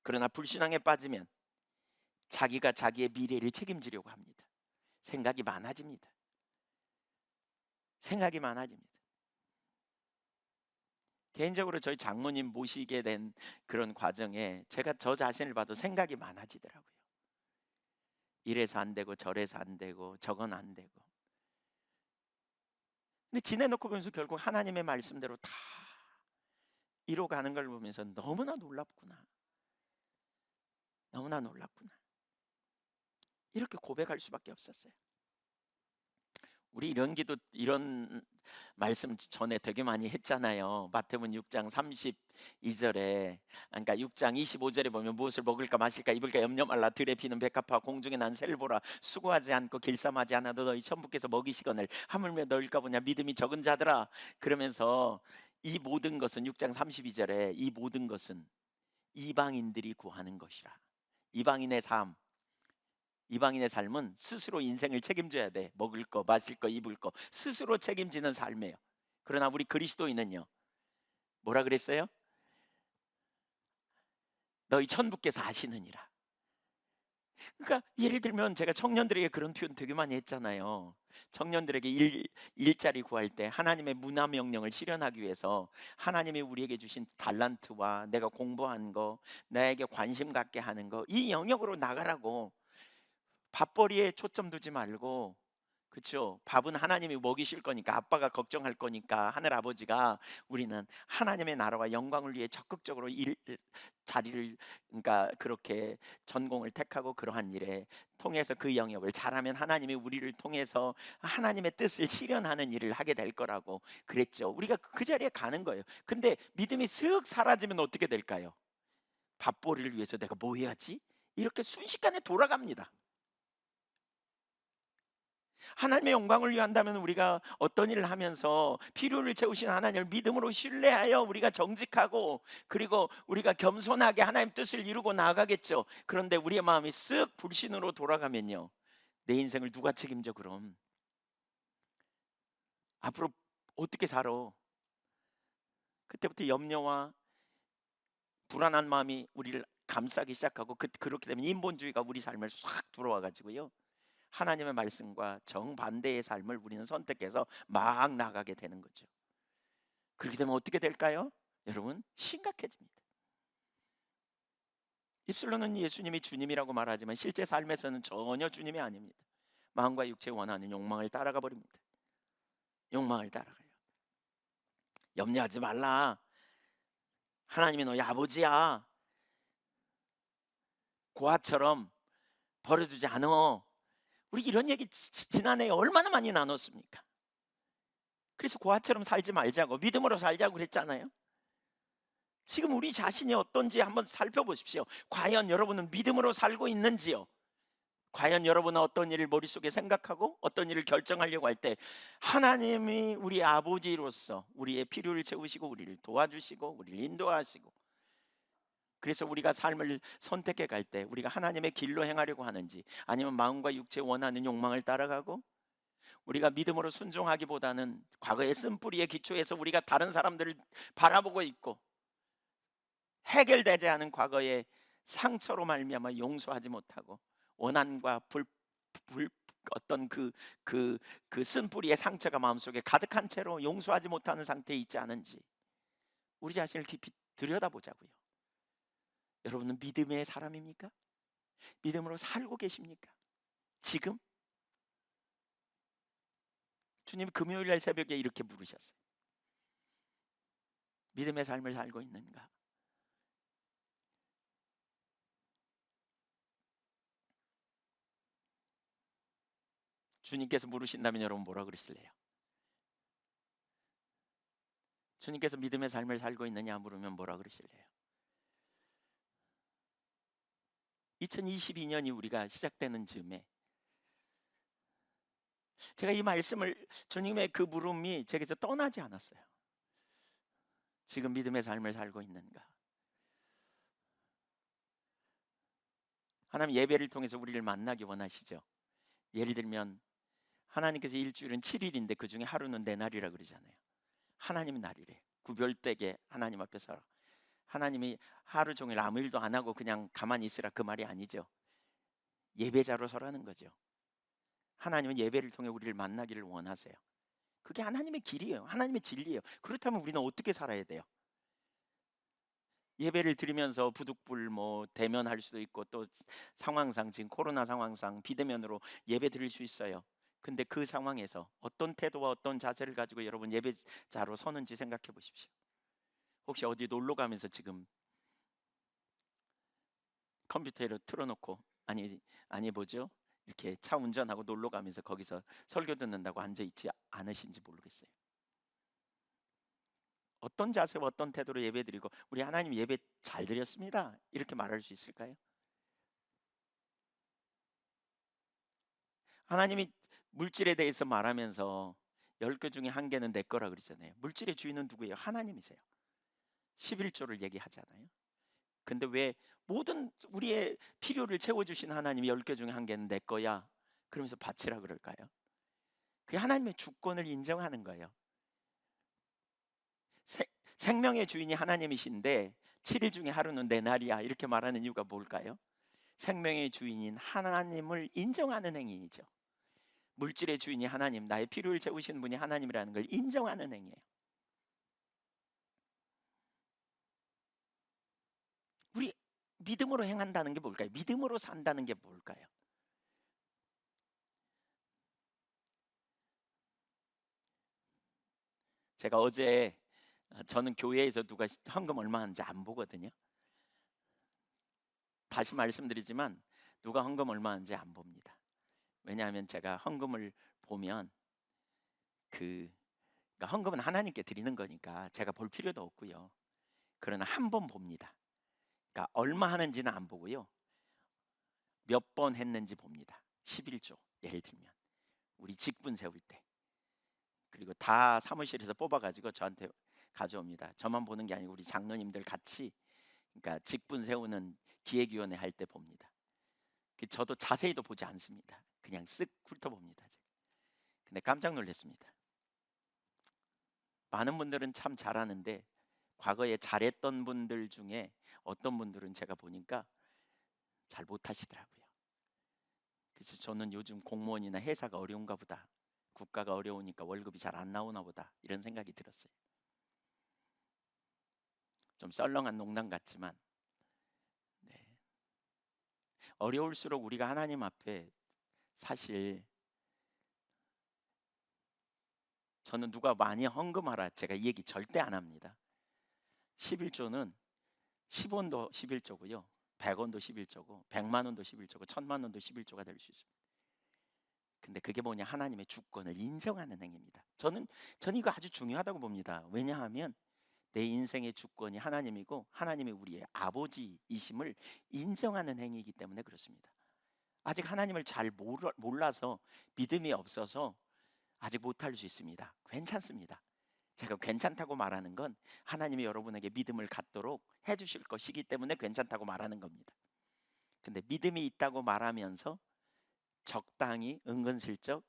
그러나 불신앙에 빠지면 자기가 자기의 미래를 책임지려고 합니다. 생각이 많아집니다. 생각이 많아집니다. 개인적으로 저희 장모님 모시게 된 그런 과정에 제가 저 자신을 봐도 생각이 많아지더라고요. 이래서 안 되고 저래서 안 되고 저건 안 되고. 근데 지내놓고 보면서 결국 하나님의 말씀대로 다 이뤄가는 걸 보면서 너무나 놀랍구나, 너무나 놀랍구나, 이렇게 고백할 수밖에 없었어요. 우리 이런 기도, 이런 말씀 전에 되게 많이 했잖아요. 마태복음 6장 32절에, 그러니까 6장 25절에 보면 무엇을 먹을까 마실까 입을까 염려 말라, 들에 피는 백합화 공중에 난 새를 보라, 수고하지 않고 길쌈하지 않아도 너희 천부께서 먹이시거늘 하물며 너희가 보냐 믿음이 적은 자들아. 그러면서 이 모든 것은, 6장 32절에 이 모든 것은 이방인들이 구하는 것이라. 이방인의 삶, 이방인의 삶은 스스로 인생을 책임져야 돼. 먹을 거, 마실 거, 입을 거 스스로 책임지는 삶이에요. 그러나 우리 그리스도인은요, 뭐라 그랬어요? 너희 천부께서 아시느니라. 그러니까 예를 들면 제가 청년들에게 그런 표현 되게 많이 했잖아요. 청년들에게 일자리 구할 때 하나님의 문화 명령을 실현하기 위해서 하나님이 우리에게 주신 달란트와 내가 공부한 거, 나에게 관심 갖게 하는 거, 이 영역으로 나가라고. 밥벌이에 초점 두지 말고, 그렇죠? 밥은 하나님이 먹이실 거니까, 아빠가 걱정할 거니까, 하늘 아버지가 우리는 하나님의 나라와 영광을 위해 적극적으로 자리를, 그러니까 그렇게 전공을 택하고 그러한 일에 통해서 그 영역을 잘하면 하나님이 우리를 통해서 하나님의 뜻을 실현하는 일을 하게 될 거라고 그랬죠. 우리가 그 자리에 가는 거예요. 근데 믿음이 슥 사라지면 어떻게 될까요? 밥벌이를 위해서 내가 뭐 해야지? 이렇게 순식간에 돌아갑니다. 하나님의 영광을 위한다면 우리가 어떤 일을 하면서 필요를 채우신 하나님을 믿음으로 신뢰하여 우리가 정직하고, 그리고 우리가 겸손하게 하나님 뜻을 이루고 나아가겠죠. 그런데 우리의 마음이 쓱 불신으로 돌아가면요, 내 인생을 누가 책임져? 그럼 앞으로 어떻게 살아? 그때부터 염려와 불안한 마음이 우리를 감싸기 시작하고, 그렇게 되면 인본주의가 우리 삶을 싹 들어와 가지고요, 하나님의 말씀과 정반대의 삶을 우리는 선택해서 막 나가게 되는 거죠. 그렇게 되면 어떻게 될까요? 여러분, 심각해집니다. 입술로는 예수님이 주님이라고 말하지만 실제 삶에서는 전혀 주님이 아닙니다. 마음과 육체에 원하는 욕망을 따라가 버립니다. 욕망을 따라가요. 염려하지 말라, 하나님이 너희 아버지야, 고아처럼 버려두지 않어. 우리 이런 얘기 지난해에 얼마나 많이 나눴습니까? 그래서 고아처럼 살지 말자고, 믿음으로 살자고 그랬잖아요. 지금 우리 자신이 어떤지 한번 살펴보십시오. 과연 여러분은 믿음으로 살고 있는지요? 과연 여러분은 어떤 일을 머릿속에 생각하고 어떤 일을 결정하려고 할 때 하나님이 우리 아버지로서 우리의 필요를 채우시고 우리를 도와주시고 우리를 인도하시고, 그래서 우리가 삶을 선택해 갈 때 우리가 하나님의 길로 행하려고 하는지 아니면 마음과 육체 원하는 욕망을 따라가고, 우리가 믿음으로 순종하기보다는 과거의 쓴뿌리의 기초에서 우리가 다른 사람들을 바라보고 있고 해결되지 않은 과거의 상처로 말미암아 용서하지 못하고 원한과 불 어떤 그 쓴뿌리의 상처가 마음속에 가득한 채로 용서하지 못하는 상태에 있지 않은지 우리 자신을 깊이 들여다보자고요. 여러분은 믿음의 사람입니까? 믿음으로 살고 계십니까? 지금 주님 금요일 날 새벽에 이렇게 부르셨어요. 믿음의 삶을 살고 있는가? 주님께서 물으신다면 여러분 뭐라 그러실래요? 주님께서 믿음의 삶을 살고 있느냐 물으면 뭐라 그러실래요? 2022년이 우리가 시작되는 즈음에 제가 이 말씀을, 주님의 그 물음이 제게서 떠나지 않았어요. 지금 믿음의 삶을 살고 있는가? 하나님 예배를 통해서 우리를 만나기 원하시죠. 예를 들면 하나님께서 일주일은 7일인데 그 중에 하루는 내 날이라 그러잖아요. 하나님의 날이래. 구별되게 하나님 앞에 서라. 하나님이 하루 종일 아무 일도 안 하고 그냥 가만히 있으라 그 말이 아니죠. 예배자로 서라는 거죠. 하나님은 예배를 통해 우리를 만나기를 원하세요. 그게 하나님의 길이에요. 하나님의 진리예요. 그렇다면 우리는 어떻게 살아야 돼요? 예배를 드리면서 부득불 뭐 대면할 수도 있고 또 상황상 지금 코로나 상황상 비대면으로 예배 드릴 수 있어요. 근데 그 상황에서 어떤 태도와 어떤 자세를 가지고 여러분 예배자로 서는지 생각해 보십시오. 혹시 어디 놀러 가면서 지금 컴퓨터로 틀어놓고 아니 뭐죠? 이렇게 차 운전하고 놀러 가면서 거기서 설교 듣는다고 앉아 있지 않으신지 모르겠어요. 어떤 자세와 어떤 태도로 예배드리고 우리 하나님 예배 잘 드렸습니다 이렇게 말할 수 있을까요? 하나님이 물질에 대해서 말하면서 10개 중에 한 개는 내 거라 그러잖아요. 물질의 주인은 누구예요? 하나님이세요. 11조를 얘기하잖아요. 근데 왜 모든 우리의 필요를 채워주신 하나님이 10개 중에 한 개는 내 거야 그러면서 바치라 그럴까요? 그게 하나님의 주권을 인정하는 거예요. 세- 생명의 주인이 하나님이신데 7일 중에 하루는 내 날이야 이렇게 말하는 이유가 뭘까요? 생명의 주인인 하나님을 인정하는 행위이죠. 물질의 주인이 하나님, 나의 필요를 채우시는 분이 하나님이라는 걸 인정하는 행위예요. 우리 믿음으로 행한다는 게 뭘까요? 믿음으로 산다는 게 뭘까요? 제가 어제 저는 교회에서 누가 헌금 얼마 하는지 안 보거든요. 다시 말씀드리지만 누가 헌금 얼마 하는지 안 봅니다. 왜냐하면 제가 헌금을 보면 그 그러니까 헌금은 하나님께 드리는 거니까 제가 볼 필요도 없고요. 그러나 한 번 봅니다. 그러니까 얼마 하는지는 안 보고요. 몇 번 했는지 봅니다. 11조 예를 들면 우리 직분 세울 때, 그리고 다 사무실에서 뽑아가지고 저한테 가져옵니다. 저만 보는 게 아니고 우리 장로님들 같이, 그러니까 직분 세우는 기획위원회 할 때 봅니다. 저도 자세히도 보지 않습니다. 그냥 쓱 훑어봅니다. 근데 깜짝 놀랐습니다. 많은 분들은 참 잘하는데 과거에 잘했던 분들 중에 어떤 분들은 제가 보니까 잘 못하시더라고요. 그래서 저는 요즘 공무원이나 회사가 어려운가 보다, 국가가 어려우니까 월급이 잘 안 나오나 보다 이런 생각이 들었어요. 좀 썰렁한 농담 같지만 네. 어려울수록 우리가 하나님 앞에 사실, 저는 누가 많이 헌금하라 제가 이 얘기 절대 안 합니다. 11조는 10원도 11조고요. 100원도 11조고 100만 원도 11조고 1000만 원도 11조가 될 수 있습니다. 근데 그게 뭐냐? 하나님의 주권을 인정하는 행위입니다. 저는 이거 아주 중요하다고 봅니다. 왜냐하면 내 인생의 주권이 하나님이고 하나님이 우리의 아버지이심을 인정하는 행위이기 때문에 그렇습니다. 아직 하나님을 잘 몰라서 믿음이 없어서 아직 못할 수 있습니다. 괜찮습니다. 제가 괜찮다고 말하는 건 하나님이 여러분에게 믿음을 갖도록 해주실 것이기 때문에 괜찮다고 말하는 겁니다. 근데 믿음이 있다고 말하면서 적당히 은근슬쩍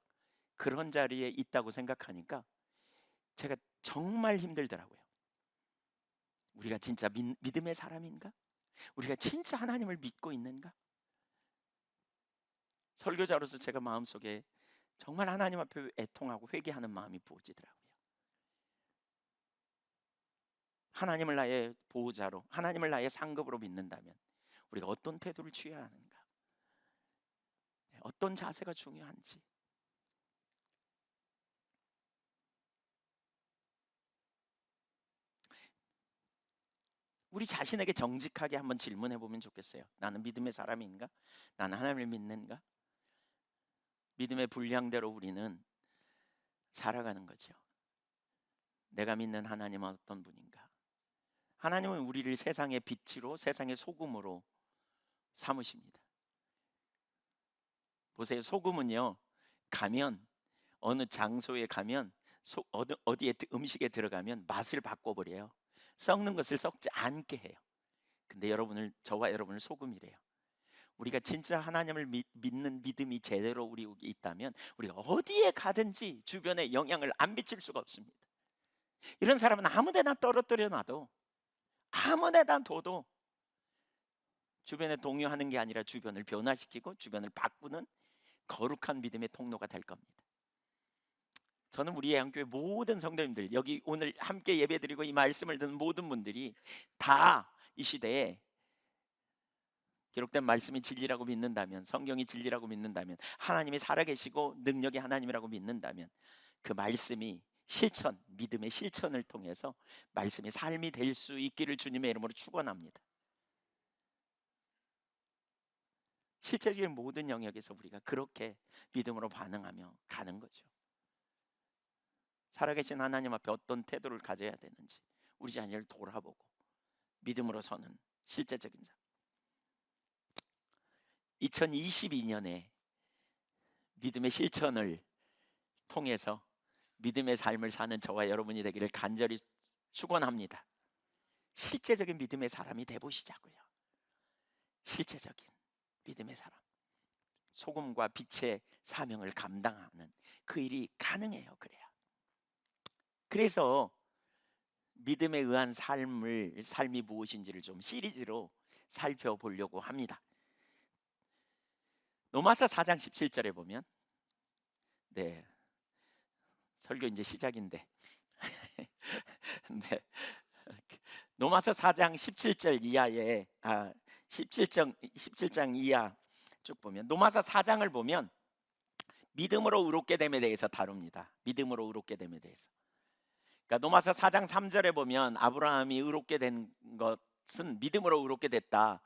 그런 자리에 있다고 생각하니까 제가 정말 힘들더라고요. 우리가 진짜 믿음의 사람인가? 우리가 진짜 하나님을 믿고 있는가? 설교자로서 제가 마음속에 정말 하나님 앞에 애통하고 회개하는 마음이 부어지더라고요. 하나님을 나의 보호자로, 하나님을 나의 상급으로 믿는다면 우리가 어떤 태도를 취해야 하는가? 어떤 자세가 중요한지. 우리 자신에게 정직하게 한번 질문해 보면 좋겠어요. 나는 믿음의 사람인가? 나는 하나님을 믿는가? 믿음의 분량대로 우리는 살아가는 거죠. 내가 믿는 하나님은 어떤 분인가? 하나님은 우리를 세상의 빛으로, 세상의 소금으로 삼으십니다. 보세요. 소금은요, 가면 어느 장소에 가면 어디에 음식에 들어가면 맛을 바꿔버려요. 썩는 것을 썩지 않게 해요. 근데 저와 여러분을 소금이래요. 우리가 진짜 하나님을 믿는 믿음이 제대로 우리 있다면 우리가 어디에 가든지 주변에 영향을 안 미칠 수가 없습니다. 이런 사람은 아무데나 떨어뜨려 놔도, 아무데나 둬도 주변에 동요하는 게 아니라 주변을 변화시키고 주변을 바꾸는 거룩한 믿음의 통로가 될 겁니다. 저는 우리 예양교회 모든 성도님들, 여기 오늘 함께 예배드리고 이 말씀을 듣는 모든 분들이 다 이 시대에 기록된 말씀이 진리라고 믿는다면, 성경이 진리라고 믿는다면, 하나님이 살아계시고 능력이 하나님이라고 믿는다면 그 말씀이 실천, 믿음의 실천을 통해서 말씀이 삶이 될 수 있기를 주님의 이름으로 축원합니다. 실제적인 모든 영역에서 우리가 그렇게 믿음으로 반응하며 가는 거죠. 살아계신 하나님 앞에 어떤 태도를 가져야 되는지 우리 자신을 돌아보고 믿음으로 서는 실제적인 삶. 2022년에 믿음의 실천을 통해서 믿음의 삶을 사는 저와 여러분이 되기를 간절히 축원합니다. 실제적인 믿음의 사람이 되보시자고요. 실제적인 믿음의 사람, 소금과 빛의 사명을 감당하는 그 일이 가능해요. 그래서 믿음에 의한 삶이 무엇인지를 좀 시리즈로 살펴보려고 합니다. 로마서 4장 17절에 보면, 네, 설교 이제 시작인데 네, 로마서 4장 17절 이하에 17장 이하 쭉 보면, 로마서 4장을 보면 믿음으로 의롭게 됨에 대해서 다룹니다. 믿음으로 의롭게 됨에 대해서. 그러니까 로마서 4장 3절에 보면 아브라함이 의롭게 된 것은 믿음으로 의롭게 됐다.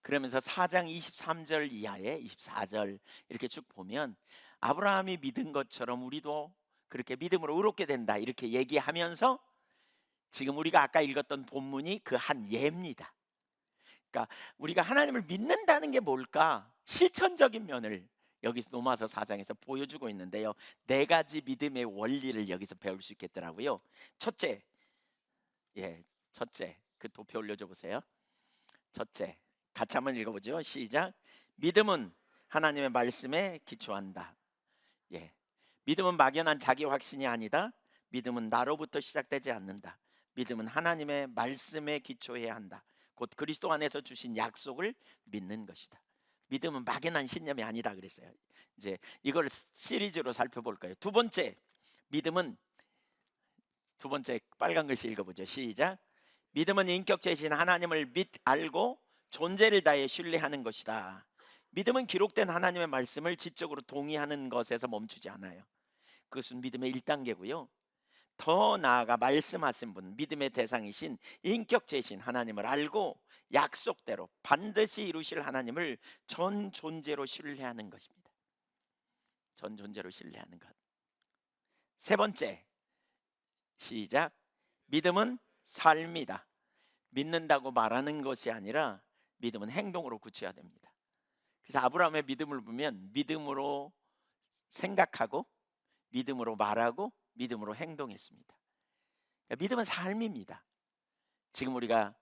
그러면서 4장 23절 이하에 24절 이렇게 쭉 보면 아브라함이 믿은 것처럼 우리도 그렇게 믿음으로 의롭게 된다 이렇게 얘기하면서 지금 우리가 아까 읽었던 본문이 그 한 예입니다. 그러니까 우리가 하나님을 믿는다는 게 뭘까? 실천적인 면을 여기 로마서 4장에서 보여주고 있는데요. 4가지 믿음의 원리를 여기서 배울 수 있겠더라고요. 첫째, 첫째, 그 도표 올려줘 보세요. 첫째, 같이 한번 읽어보죠. 시작. 믿음은 하나님의 말씀에 기초한다. 믿음은 막연한 자기 확신이 아니다. 믿음은 나로부터 시작되지 않는다. 믿음은 하나님의 말씀에 기초해야 한다. 곧 그리스도 안에서 주신 약속을 믿는 것이다. 믿음은 막연한 신념이 아니다 그랬어요. 이제 이걸 시리즈로 살펴볼까요? 두 번째, 믿음은 두 번째 빨간 글씨 읽어보죠. 시작. 믿음은 인격체이신 하나님을 알고 존재를 다해 신뢰하는 것이다. 믿음은 기록된 하나님의 말씀을 지적으로 동의하는 것에서 멈추지 않아요. 그것은 믿음의 1단계고요. 더 나아가 말씀하신 분, 믿음의 대상이신 인격체이신 하나님을 알고 약속대로 반드시 이루실 하나님을 전 존재로 신뢰하는 것입니다. 전 존재로 신뢰하는 것. 세 번째, 시작. 믿음은 삶이다. 믿는다고 말하는 것이 아니라 믿음은 행동으로 굳혀야 됩니다. 그래서 아브라함의 믿음을 보면 믿음으로 생각하고 믿음으로 말하고 믿음으로 행동했습니다. 그러니까 믿음은 삶입니다. 지금 우리가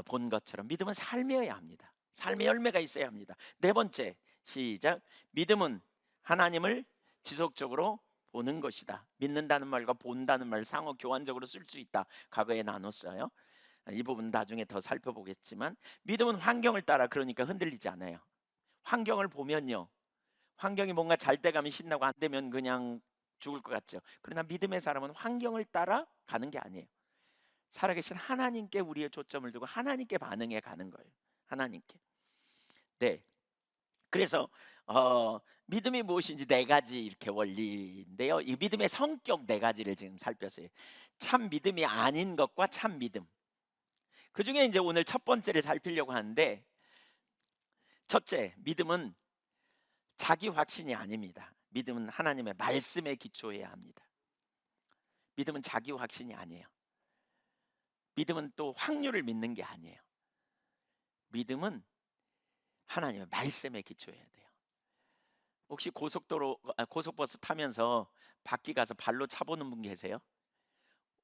본 것처럼 믿음은 삶이어야 합니다. 삶의 열매가 있어야 합니다. 네 번째, 시작. 믿음은 하나님을 지속적으로 보는 것이다. 믿는다는 말과 본다는 말 상호 교환적으로 쓸 수 있다. 과거에 나눴어요. 이 부분 나중에 더 살펴보겠지만, 믿음은 환경을 따라, 그러니까 흔들리지 않아요. 환경을 보면요, 환경이 뭔가 잘 돼가면 신나고 안 되면 그냥 죽을 것 같죠. 그러나 믿음의 사람은 환경을 따라 가는 게 아니에요. 살아계신 하나님께 우리의 초점을 두고 하나님께 반응해 가는 거예요. 하나님께. 네. 그래서 믿음이 무엇인지 네 가지 이렇게 원리인데요. 이 믿음의 성격 네 가지를 지금 살폈어요. 참 믿음이 아닌 것과 참 믿음. 그 중에 이제 오늘 첫 번째를 살피려고 하는데, 첫째, 믿음은 자기 확신이 아닙니다. 믿음은 하나님의 말씀에 기초해야 합니다. 믿음은 자기 확신이 아니에요. 믿음은 또 확률을 믿는 게 아니에요. 믿음은 하나님의 말씀에 기초해야 돼요. 혹시 고속버스 타면서 바퀴 가서 발로 차보는 분 계세요?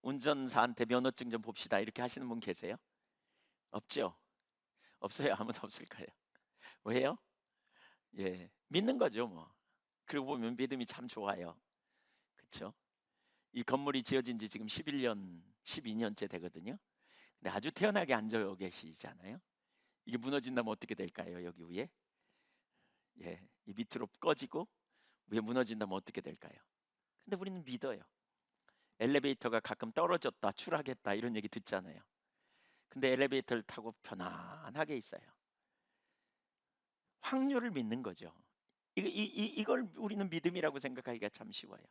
운전사한테 면허증 좀 봅시다 이렇게 하시는 분 계세요? 없죠? 없어요. 아무도 없을 거예요. 왜요? 예, 믿는 거죠 뭐. 그리고 보면 믿음이 참 좋아요. 그렇죠? 이 건물이 지어진 지 지금 11년, 12년째 되거든요. 근데 아주 태연하게 앉아 계시잖아요. 이게 무너진다면 어떻게 될까요? 여기 위에? 예, 이 밑으로 꺼지고 위에 무너진다면 어떻게 될까요? 근데 우리는 믿어요. 엘리베이터가 가끔 떨어졌다, 추락했다 이런 얘기 듣잖아요. 근데 엘리베이터를 타고 편안하게 있어요. 확률을 믿는 거죠. 이걸 우리는 믿음이라고 생각하기가 참 쉬워요.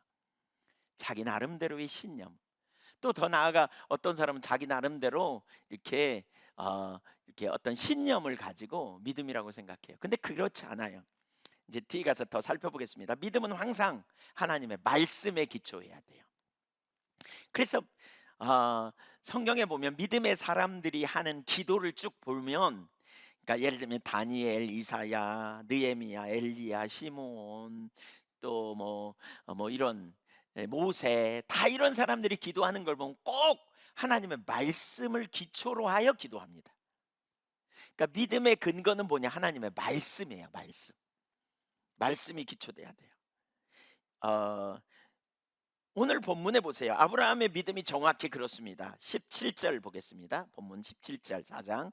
자기 나름대로의 신념. 또 더 나아가 어떤 사람은 자기 나름대로 이렇게 어떤 신념을 가지고 믿음이라고 생각해요. 근데 그렇지 않아요. 이제 뒤에 가서 더 살펴보겠습니다. 믿음은 항상 하나님의 말씀에 기초해야 돼요. 그래서 성경에 보면 믿음의 사람들이 하는 기도를 쭉 보면, 그러니까 예를 들면 다니엘, 이사야, 느헤미야, 엘리야, 시므온, 또 뭐 이런 모세, 다 이런 사람들이 기도하는 걸 보면 꼭 하나님의 말씀을 기초로 하여 기도합니다. 그러니까 믿음의 근거는 뭐냐? 하나님의 말씀이에요. 말씀이 기초돼야 돼요. 오늘 본문에 보세요. 아브라함의 믿음이 정확히 그렇습니다. 17절 보겠습니다. 본문 17절 4장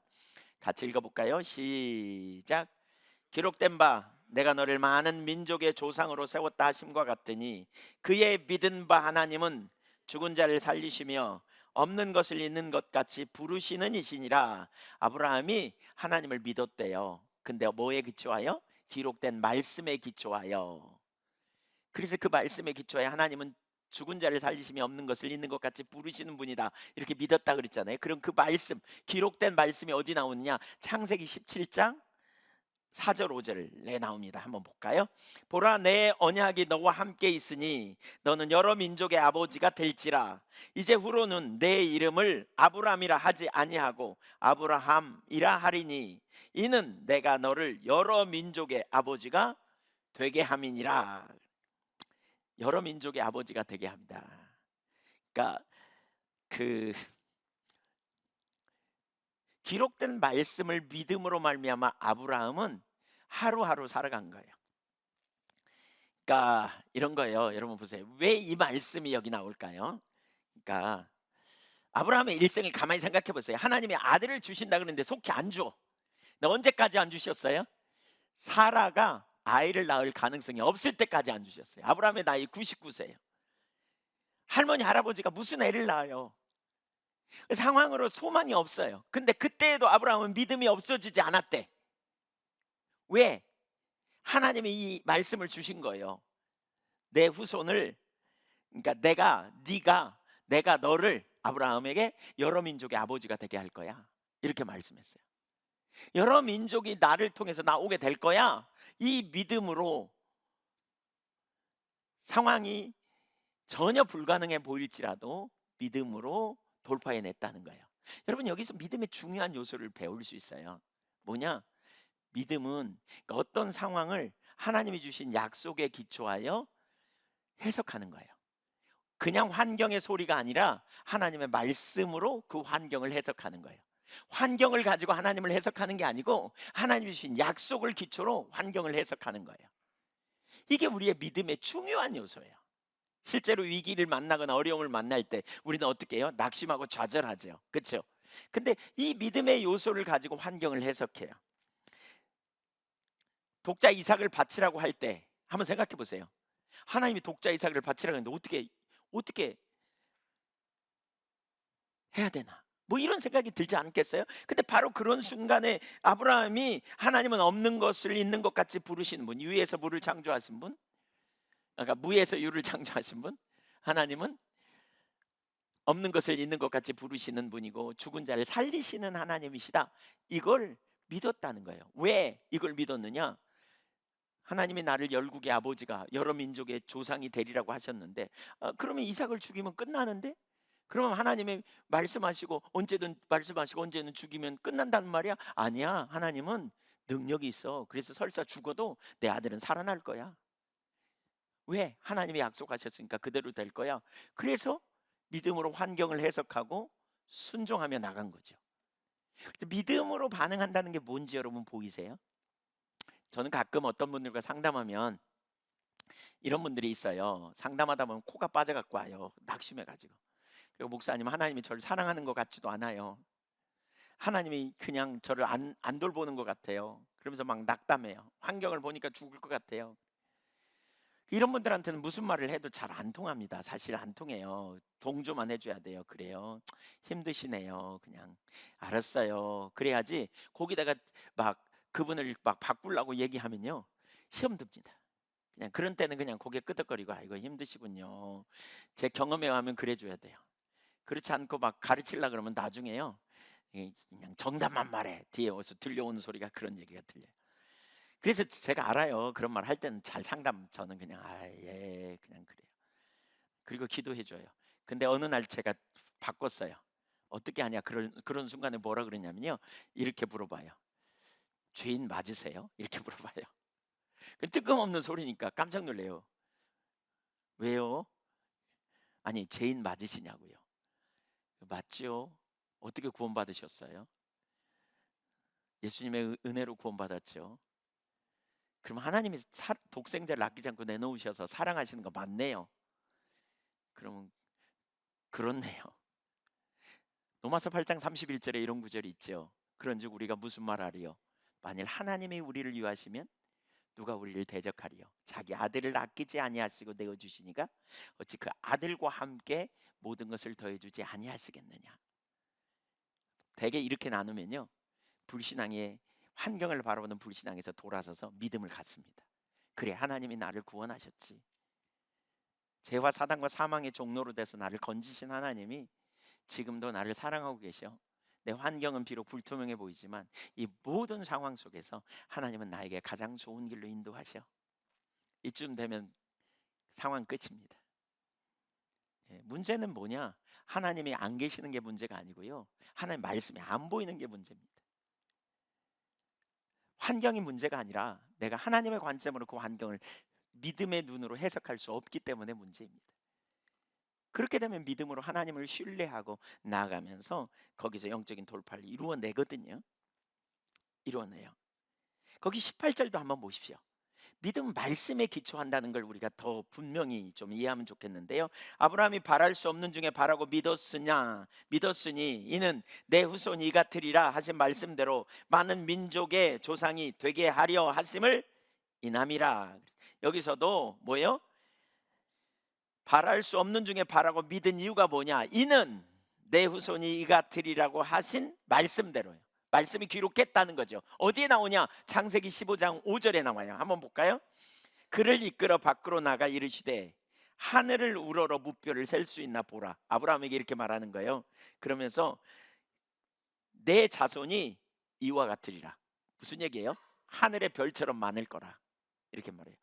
같이 읽어볼까요? 시작. 기록된 바 내가 너를 많은 민족의 조상으로 세웠다 하심과 같으니 그의 믿은 바 하나님은 죽은 자를 살리시며 없는 것을 있는 것 같이 부르시는 이시니라. 아브라함이 하나님을 믿었대요. 근데 뭐에 기초하여? 기록된 말씀에 기초하여. 그래서 그 말씀에 기초하여 하나님은 죽은 자를 살리심이 없는 것을 있는 것 같이 부르시는 분이다 이렇게 믿었다 그랬잖아요. 그럼 그 말씀, 기록된 말씀이 어디 나오느냐? 창세기 17장 4절 5절에 나옵니다. 한번 볼까요? 보라, 내 언약이 너와 함께 있으니 너는 여러 민족의 아버지가 될지라. 이제 후로는 내 이름을 아브람이라 하지 아니하고 아브라함이라 하리니 이는 내가 너를 여러 민족의 아버지가 되게 함이니라. 여러 민족의 아버지가 되게 합니다. 그러니까 그 기록된 말씀을 믿음으로 말미암아 아브라함은 하루하루 살아간 거예요. 그러니까 이런 거예요. 여러분 보세요. 왜 이 말씀이 여기 나올까요? 그러니까 아브라함의 일생을 가만히 생각해 보세요. 하나님이 아들을 주신다 그러는데 속히 안 줘. 근데 언제까지 안 주셨어요? 사라가 아이를 낳을 가능성이 없을 때까지 안 주셨어요. 아브라함의 나이 99세예요. 할머니 할아버지가 무슨 애를 낳아요? 상황으로 소망이 없어요. 근데 그때에도 아브라함은 믿음이 없어지지 않았대. 왜? 하나님이 이 말씀을 주신 거예요. 내 후손을, 그러니까 내가 너를 아브라함에게 여러 민족의 아버지가 되게 할 거야. 이렇게 말씀했어요. 여러 민족이 나를 통해서 나오게 될 거야. 이 믿음으로 상황이 전혀 불가능해 보일지라도 믿음으로 돌파해냈다는 거예요. 여러분 여기서 믿음의 중요한 요소를 배울 수 있어요. 뭐냐? 믿음은 그러니까 어떤 상황을 하나님이 주신 약속에 기초하여 해석하는 거예요. 그냥 환경의 소리가 아니라 하나님의 말씀으로 그 환경을 해석하는 거예요. 환경을 가지고 하나님을 해석하는 게 아니고 하나님이 주신 약속을 기초로 환경을 해석하는 거예요. 이게 우리의 믿음의 중요한 요소예요. 실제로 위기를 만나거나 어려움을 만날 때 우리는 어떻게 해요? 낙심하고 좌절하죠. 그렇죠? 근데 이 믿음의 요소를 가지고 환경을 해석해요. 독자 이삭을 바치라고 할 때 한번 생각해 보세요. 하나님이 독자 이삭을 바치라고 했는데 어떻게 해야 되나? 뭐 이런 생각이 들지 않겠어요? 근데 바로 그런 순간에 아브라함이 하나님은 없는 것을 있는 것 같이 부르시는 분, 유에서 무를 창조하신 분, 그러니까 무에서 유를 창조하신 분, 하나님은 없는 것을 있는 것 같이 부르시는 분이고 죽은 자를 살리시는 하나님이시다. 이걸 믿었다는 거예요. 왜 이걸 믿었느냐? 하나님이 나를 열국의 아버지가 여러 민족의 조상이 되리라고 하셨는데 그러면 이삭을 죽이면 끝나는데? 그러면 하나님이 말씀하시고 언제든 말씀하시고 언제든 죽이면 끝난다는 말이야? 아니야. 하나님은 능력이 있어. 그래서 설사 죽어도 내 아들은 살아날 거야. 왜? 하나님이 약속하셨으니까 그대로 될 거야. 그래서 믿음으로 환경을 해석하고 순종하며 나간 거죠. 믿음으로 반응한다는 게 뭔지 여러분 보이세요? 저는 가끔 어떤 분들과 상담하면 이런 분들이 있어요. 상담하다 보면 코가 빠져갖고 와요. 낙심해가지고. 그리고 목사님, 하나님이 저를 사랑하는 것 같지도 않아요. 하나님이 그냥 저를 안 돌보는 것 같아요. 그러면서 막 낙담해요. 환경을 보니까 죽을 것 같아요. 이런 분들한테는 무슨 말을 해도 잘 안 통합니다. 사실 안 통해요. 동조만 해줘야 돼요. 그래요. 힘드시네요. 그냥 알았어요. 그래야지. 거기다가 막 그분을 막 바꾸려고 얘기하면요, 시험 듭니다. 그냥 그런 때는 그냥 고개 끄덕거리고 아이고 힘드시군요. 제 경험에 의하면 그래줘야 돼요. 그렇지 않고 막 가르치려 그러면 나중에요, 그냥 정답만 말해. 뒤에 어디서 들려오는 소리가 그런 얘기가 들려요. 그래서 제가 알아요. 그런 말 할 때는 잘 상담 저는 그냥 예 그냥 그래요. 그리고 기도해 줘요. 근데 어느 날 제가 바꿨어요. 어떻게 하냐 그런 순간에 뭐라 그러냐면요. 이렇게 물어봐요. 죄인 맞으세요? 이렇게 물어봐요. 그 뜬금없는 소리니까 깜짝 놀래요. 왜요? 아니 죄인 맞으시냐고요. 맞죠? 어떻게 구원받으셨어요? 예수님의 은혜로 구원받았죠. 그럼 하나님이 독생자를 아끼지 않고 내놓으셔서 사랑하시는 거 맞네요. 그러면 그렇네요. 로마서 8장 31절에 이런 구절이 있죠. 그런즉 우리가 무슨 말하리요? 만일 하나님이 우리를 위하시면 누가 우리를 대적하리요? 자기 아들을 아끼지 아니하시고 내어 주시니가 어찌 그 아들과 함께 모든 것을 더해 주지 아니하시겠느냐. 대개 이렇게 나누면요, 불신앙의 환경을 바라보는 불신앙에서 돌아서서 믿음을 갖습니다. 그래, 하나님이 나를 구원하셨지. 죄와 사단과 사망의 종로로 돼서 나를 건지신 하나님이 지금도 나를 사랑하고 계셔. 내 환경은 비록 불투명해 보이지만 이 모든 상황 속에서 하나님은 나에게 가장 좋은 길로 인도하셔. 이쯤 되면 상황 끝입니다. 문제는 뭐냐? 하나님이 안 계시는 게 문제가 아니고요, 하나님 말씀이 안 보이는 게 문제입니다. 환경이 문제가 아니라 내가 하나님의 관점으로 그 환경을 믿음의 눈으로 해석할 수 없기 때문에 문제입니다. 그렇게 되면 믿음으로 하나님을 신뢰하고 나아가면서 거기서 영적인 돌파를 이루어내거든요. 이루어내요. 거기 18절도 한번 보십시오. 믿음은 말씀에 기초한다는 걸 우리가 더 분명히 좀 이해하면 좋겠는데요. 아브라함이 바랄 수 없는 중에 바라고 믿었으니 이는 내 후손이 이 같으리라 하신 말씀대로 많은 민족의 조상이 되게 하려 하심을 인함이라. 여기서도 뭐예요? 바랄 수 없는 중에 바라고 믿은 이유가 뭐냐? 이는 내 후손이 이 같으리라고 하신 말씀대로요. 말씀이 기록했다는 거죠. 어디에 나오냐? 창세기 15장 5절에 나와요. 한번 볼까요? 그를 이끌어 밖으로 나가 이르시되 하늘을 우러러 무뼈를 셀 수 있나 보라. 아브라함에게 이렇게 말하는 거예요. 그러면서 내 자손이 이와 같으리라. 무슨 얘기예요? 하늘의 별처럼 많을 거라. 이렇게 말해요.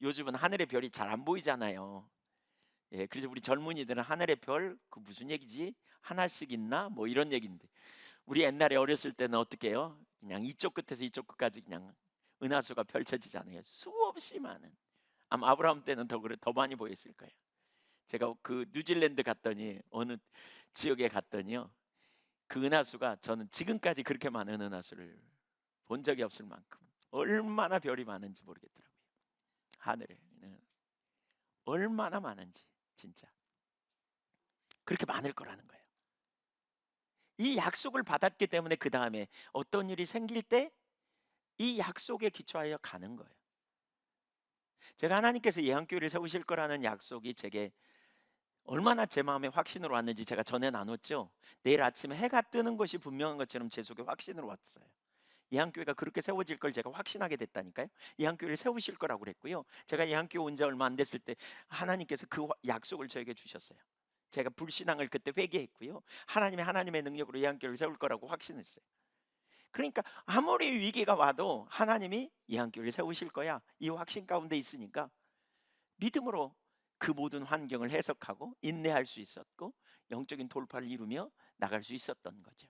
요즘은 하늘의 별이 잘 안 보이잖아요. 그래서 우리 젊은이들은 하늘의 별, 그 무슨 얘기지? 하나씩 있나? 뭐 이런 얘기인데 우리 옛날에 어렸을 때는 어떻게 해요? 그냥 이쪽 끝에서 이쪽 끝까지 그냥 은하수가 펼쳐지잖아요. 수없이 많은. 아마 아브라함 때는 더 많이 보였을 거예요. 제가 그 뉴질랜드 갔더니 어느 지역에 갔더니요, 그 은하수가 저는 지금까지 그렇게 많은 은하수를 본 적이 없을 만큼 얼마나 별이 많은지 모르겠더라고요. 하늘에 얼마나 많은지 진짜 그렇게 많을 거라는 거예요. 이 약속을 받았기 때문에 그 다음에 어떤 일이 생길 때 이 약속에 기초하여 가는 거예요. 제가 하나님께서 예언교회를 세우실 거라는 약속이 제게 얼마나 제 마음에 확신으로 왔는지 제가 전에 나눴죠. 내일 아침에 해가 뜨는 것이 분명한 것처럼 제 속에 확신으로 왔어요. 예한교회가 그렇게 세워질 걸 제가 확신하게 됐다니까요. 예한교회를 세우실 거라고 그랬고요. 제가 예한교회 온 지 얼마 안 됐을 때 하나님께서 그 약속을 저에게 주셨어요. 제가 불신앙을 그때 회개했고요. 하나님의 능력으로 예한교회를 세울 거라고 확신했어요. 그러니까 아무리 위기가 와도 하나님이 예한교회를 세우실 거야, 이 확신 가운데 있으니까 믿음으로 그 모든 환경을 해석하고 인내할 수 있었고 영적인 돌파를 이루며 나갈 수 있었던 거죠.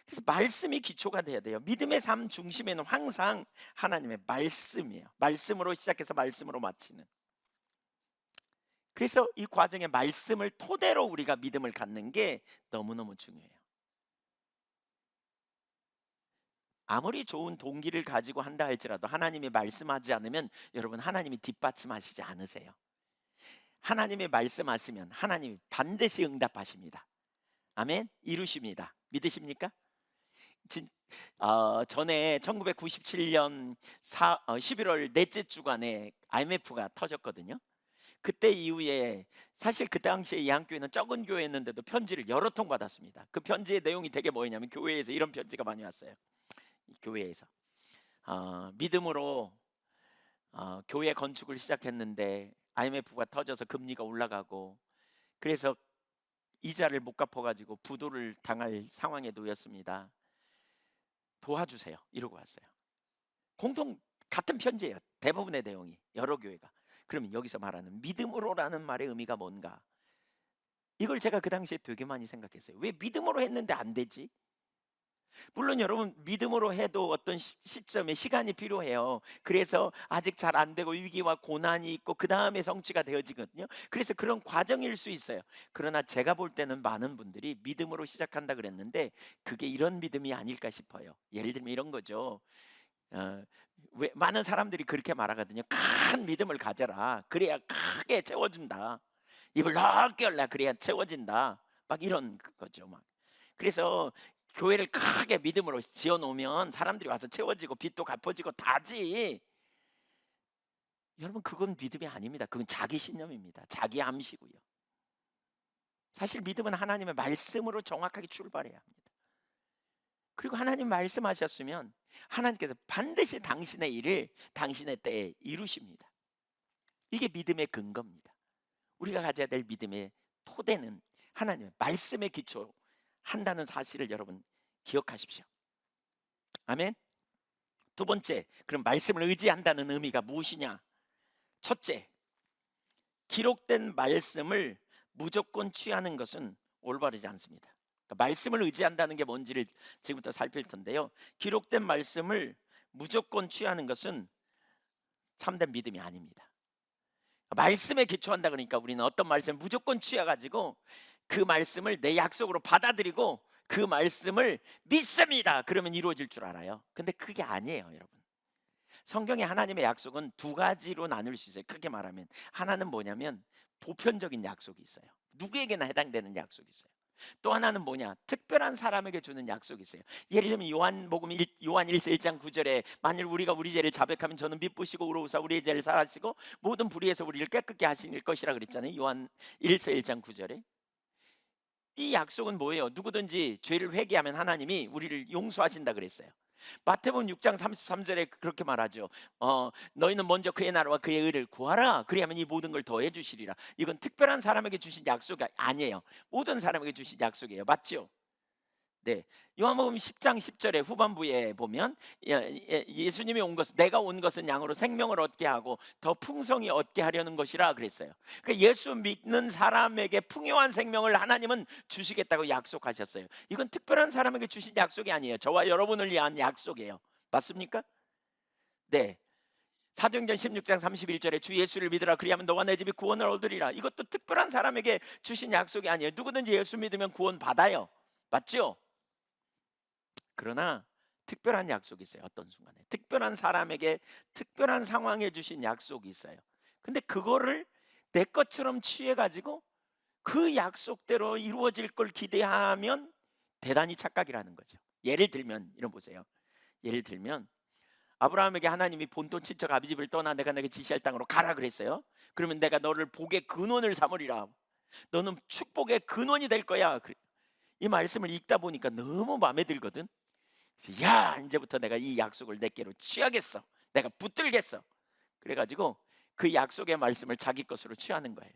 그래서 말씀이 기초가 돼야 돼요. 믿음의 삶 중심에는 항상 하나님의 말씀이에요. 말씀으로 시작해서 말씀으로 마치는. 그래서 이 과정에 말씀을 토대로 우리가 믿음을 갖는 게 너무너무 중요해요. 아무리 좋은 동기를 가지고 한다 할지라도 하나님이 말씀하지 않으면 여러분, 하나님이 뒷받침하시지 않으세요. 하나님이 말씀하시면 하나님이 반드시 응답하십니다. 아멘. 이루십니다. 믿으십니까? 전에 1997년 11월 넷째 주간에 IMF가 터졌거든요. 그때 이후에 사실 그 당시에 예한교회는 적은 교회였는데도 편지를 여러 통 받았습니다. 그 편지의 내용이 되게 뭐였냐면 교회에서 이런 편지가 많이 왔어요. 교회에서 믿음으로 교회 건축을 시작했는데 IMF가 터져서 금리가 올라가고 그래서 이자를 못 갚아가지고 부도를 당할 상황에 놓였습니다. 도와주세요. 이러고 왔어요. 공통 같은 편지예요. 대부분의 내용이 여러 교회가. 그러면 여기서 말하는 믿음으로라는 말의 의미가 뭔가? 이걸 제가 그 당시에 되게 많이 생각했어요. 왜 믿음으로 했는데 안 되지? 물론 여러분, 믿음으로 해도 어떤 시점에 시간이 필요해요. 그래서 아직 잘 안 되고 위기와 고난이 있고 그 다음에 성취가 되어지거든요. 그래서 그런 과정일 수 있어요. 그러나 제가 볼 때는 많은 분들이 믿음으로 시작한다 그랬는데 그게 이런 믿음이 아닐까 싶어요. 예를 들면 이런 거죠. 왜 많은 사람들이 그렇게 말하거든요. 큰 믿음을 가져라. 그래야 크게 채워준다. 입을 넓게 열라. 그래야 채워진다. 막 이런 거죠. 막. 그래서 교회를 크게 믿음으로 지어놓으면 사람들이 와서 채워지고 빚도 갚아지고 다지. 여러분, 그건 믿음이 아닙니다. 그건 자기 신념입니다. 자기 암시고요. 사실 믿음은 하나님의 말씀으로 정확하게 출발해야 합니다. 그리고 하나님 말씀하셨으면 하나님께서 반드시 당신의 일을 당신의 때에 이루십니다. 이게 믿음의 근거입니다. 우리가 가져야 될 믿음의 토대는 하나님의 말씀에 기초한다는 사실을 여러분 기억하십시오. 아멘. 두 번째, 그럼 말씀을 의지한다는 의미가 무엇이냐? 첫째, 기록된 말씀을 무조건 취하는 것은 올바르지 않습니다. 그러니까 말씀을 의지한다는 게 뭔지를 지금부터 살필 텐데요. 기록된 말씀을 무조건 취하는 것은 참된 믿음이 아닙니다. 말씀에 기초한다 그러니까 우리는 어떤 말씀을 무조건 취해가지고 그 말씀을 내 약속으로 받아들이고 그 말씀을 믿습니다. 그러면 이루어질 줄 알아요. 근데 그게 아니에요, 여러분. 성경에 하나님의 약속은 두 가지로 나눌 수 있어요. 크게 말하면 하나는 뭐냐면 보편적인 약속이 있어요. 누구에게나 해당되는 약속이 있어요. 또 하나는 뭐냐? 특별한 사람에게 주는 약속이 있어요. 예를 들면 요한 1서 1장 9절에 만일 우리가 우리 죄를 자백하면 저는 미쁘시고 의로우사 우리의 죄를 사하시고 모든 불의에서 우리를 깨끗게 하실 것이라 그랬잖아요. 요한 1서 1장 9절에. 이 약속은 뭐예요? 누구든지 죄를 회개하면 하나님이 우리를 용서하신다 그랬어요. 마태복음 6장 33절에 그렇게 말하죠. 너희는 먼저 그의 나라와 그의 의를 구하라. 그리하면 이 모든 걸 더해 주시리라. 이건 특별한 사람에게 주신 약속이 아니에요. 모든 사람에게 주신 약속이에요. 맞죠? 네. 요한복음 10장 10절에 후반부에 보면 예수님이 온 것은 내가 온 것은 양으로 생명을 얻게 하고 더 풍성히 얻게 하려는 것이라 그랬어요. 그러니까 예수 믿는 사람에게 풍요한 생명을 하나님은 주시겠다고 약속하셨어요. 이건 특별한 사람에게 주신 약속이 아니에요. 저와 여러분을 위한 약속이에요. 맞습니까? 네. 사도행전 16장 31절에 주 예수를 믿으라 그리하면 너와 내 집이 구원을 얻으리라. 이것도 특별한 사람에게 주신 약속이 아니에요. 누구든지 예수 믿으면 구원 받아요. 맞죠? 그러나 특별한 약속이 있어요. 어떤 순간에 특별한 사람에게 특별한 상황에 주신 약속이 있어요. 근데 그거를 내 것처럼 취해 가지고 그 약속대로 이루어질 걸 기대하면 대단히 착각이라는 거죠. 예를 들면 이런 보세요. 예를 들면 아브라함에게 하나님이 본토 친척 아비 집을 떠나 내가 내게 지시할 땅으로 가라 그랬어요. 그러면 내가 너를 복의 근원을 삼으리라. 너는 축복의 근원이 될 거야. 이 말씀을 읽다 보니까 너무 마음에 들거든. 그래서 야 이제부터 내가 이 약속을 내게로 취하겠어. 내가 붙들겠어. 그래가지고 그 약속의 말씀을 자기 것으로 취하는 거예요.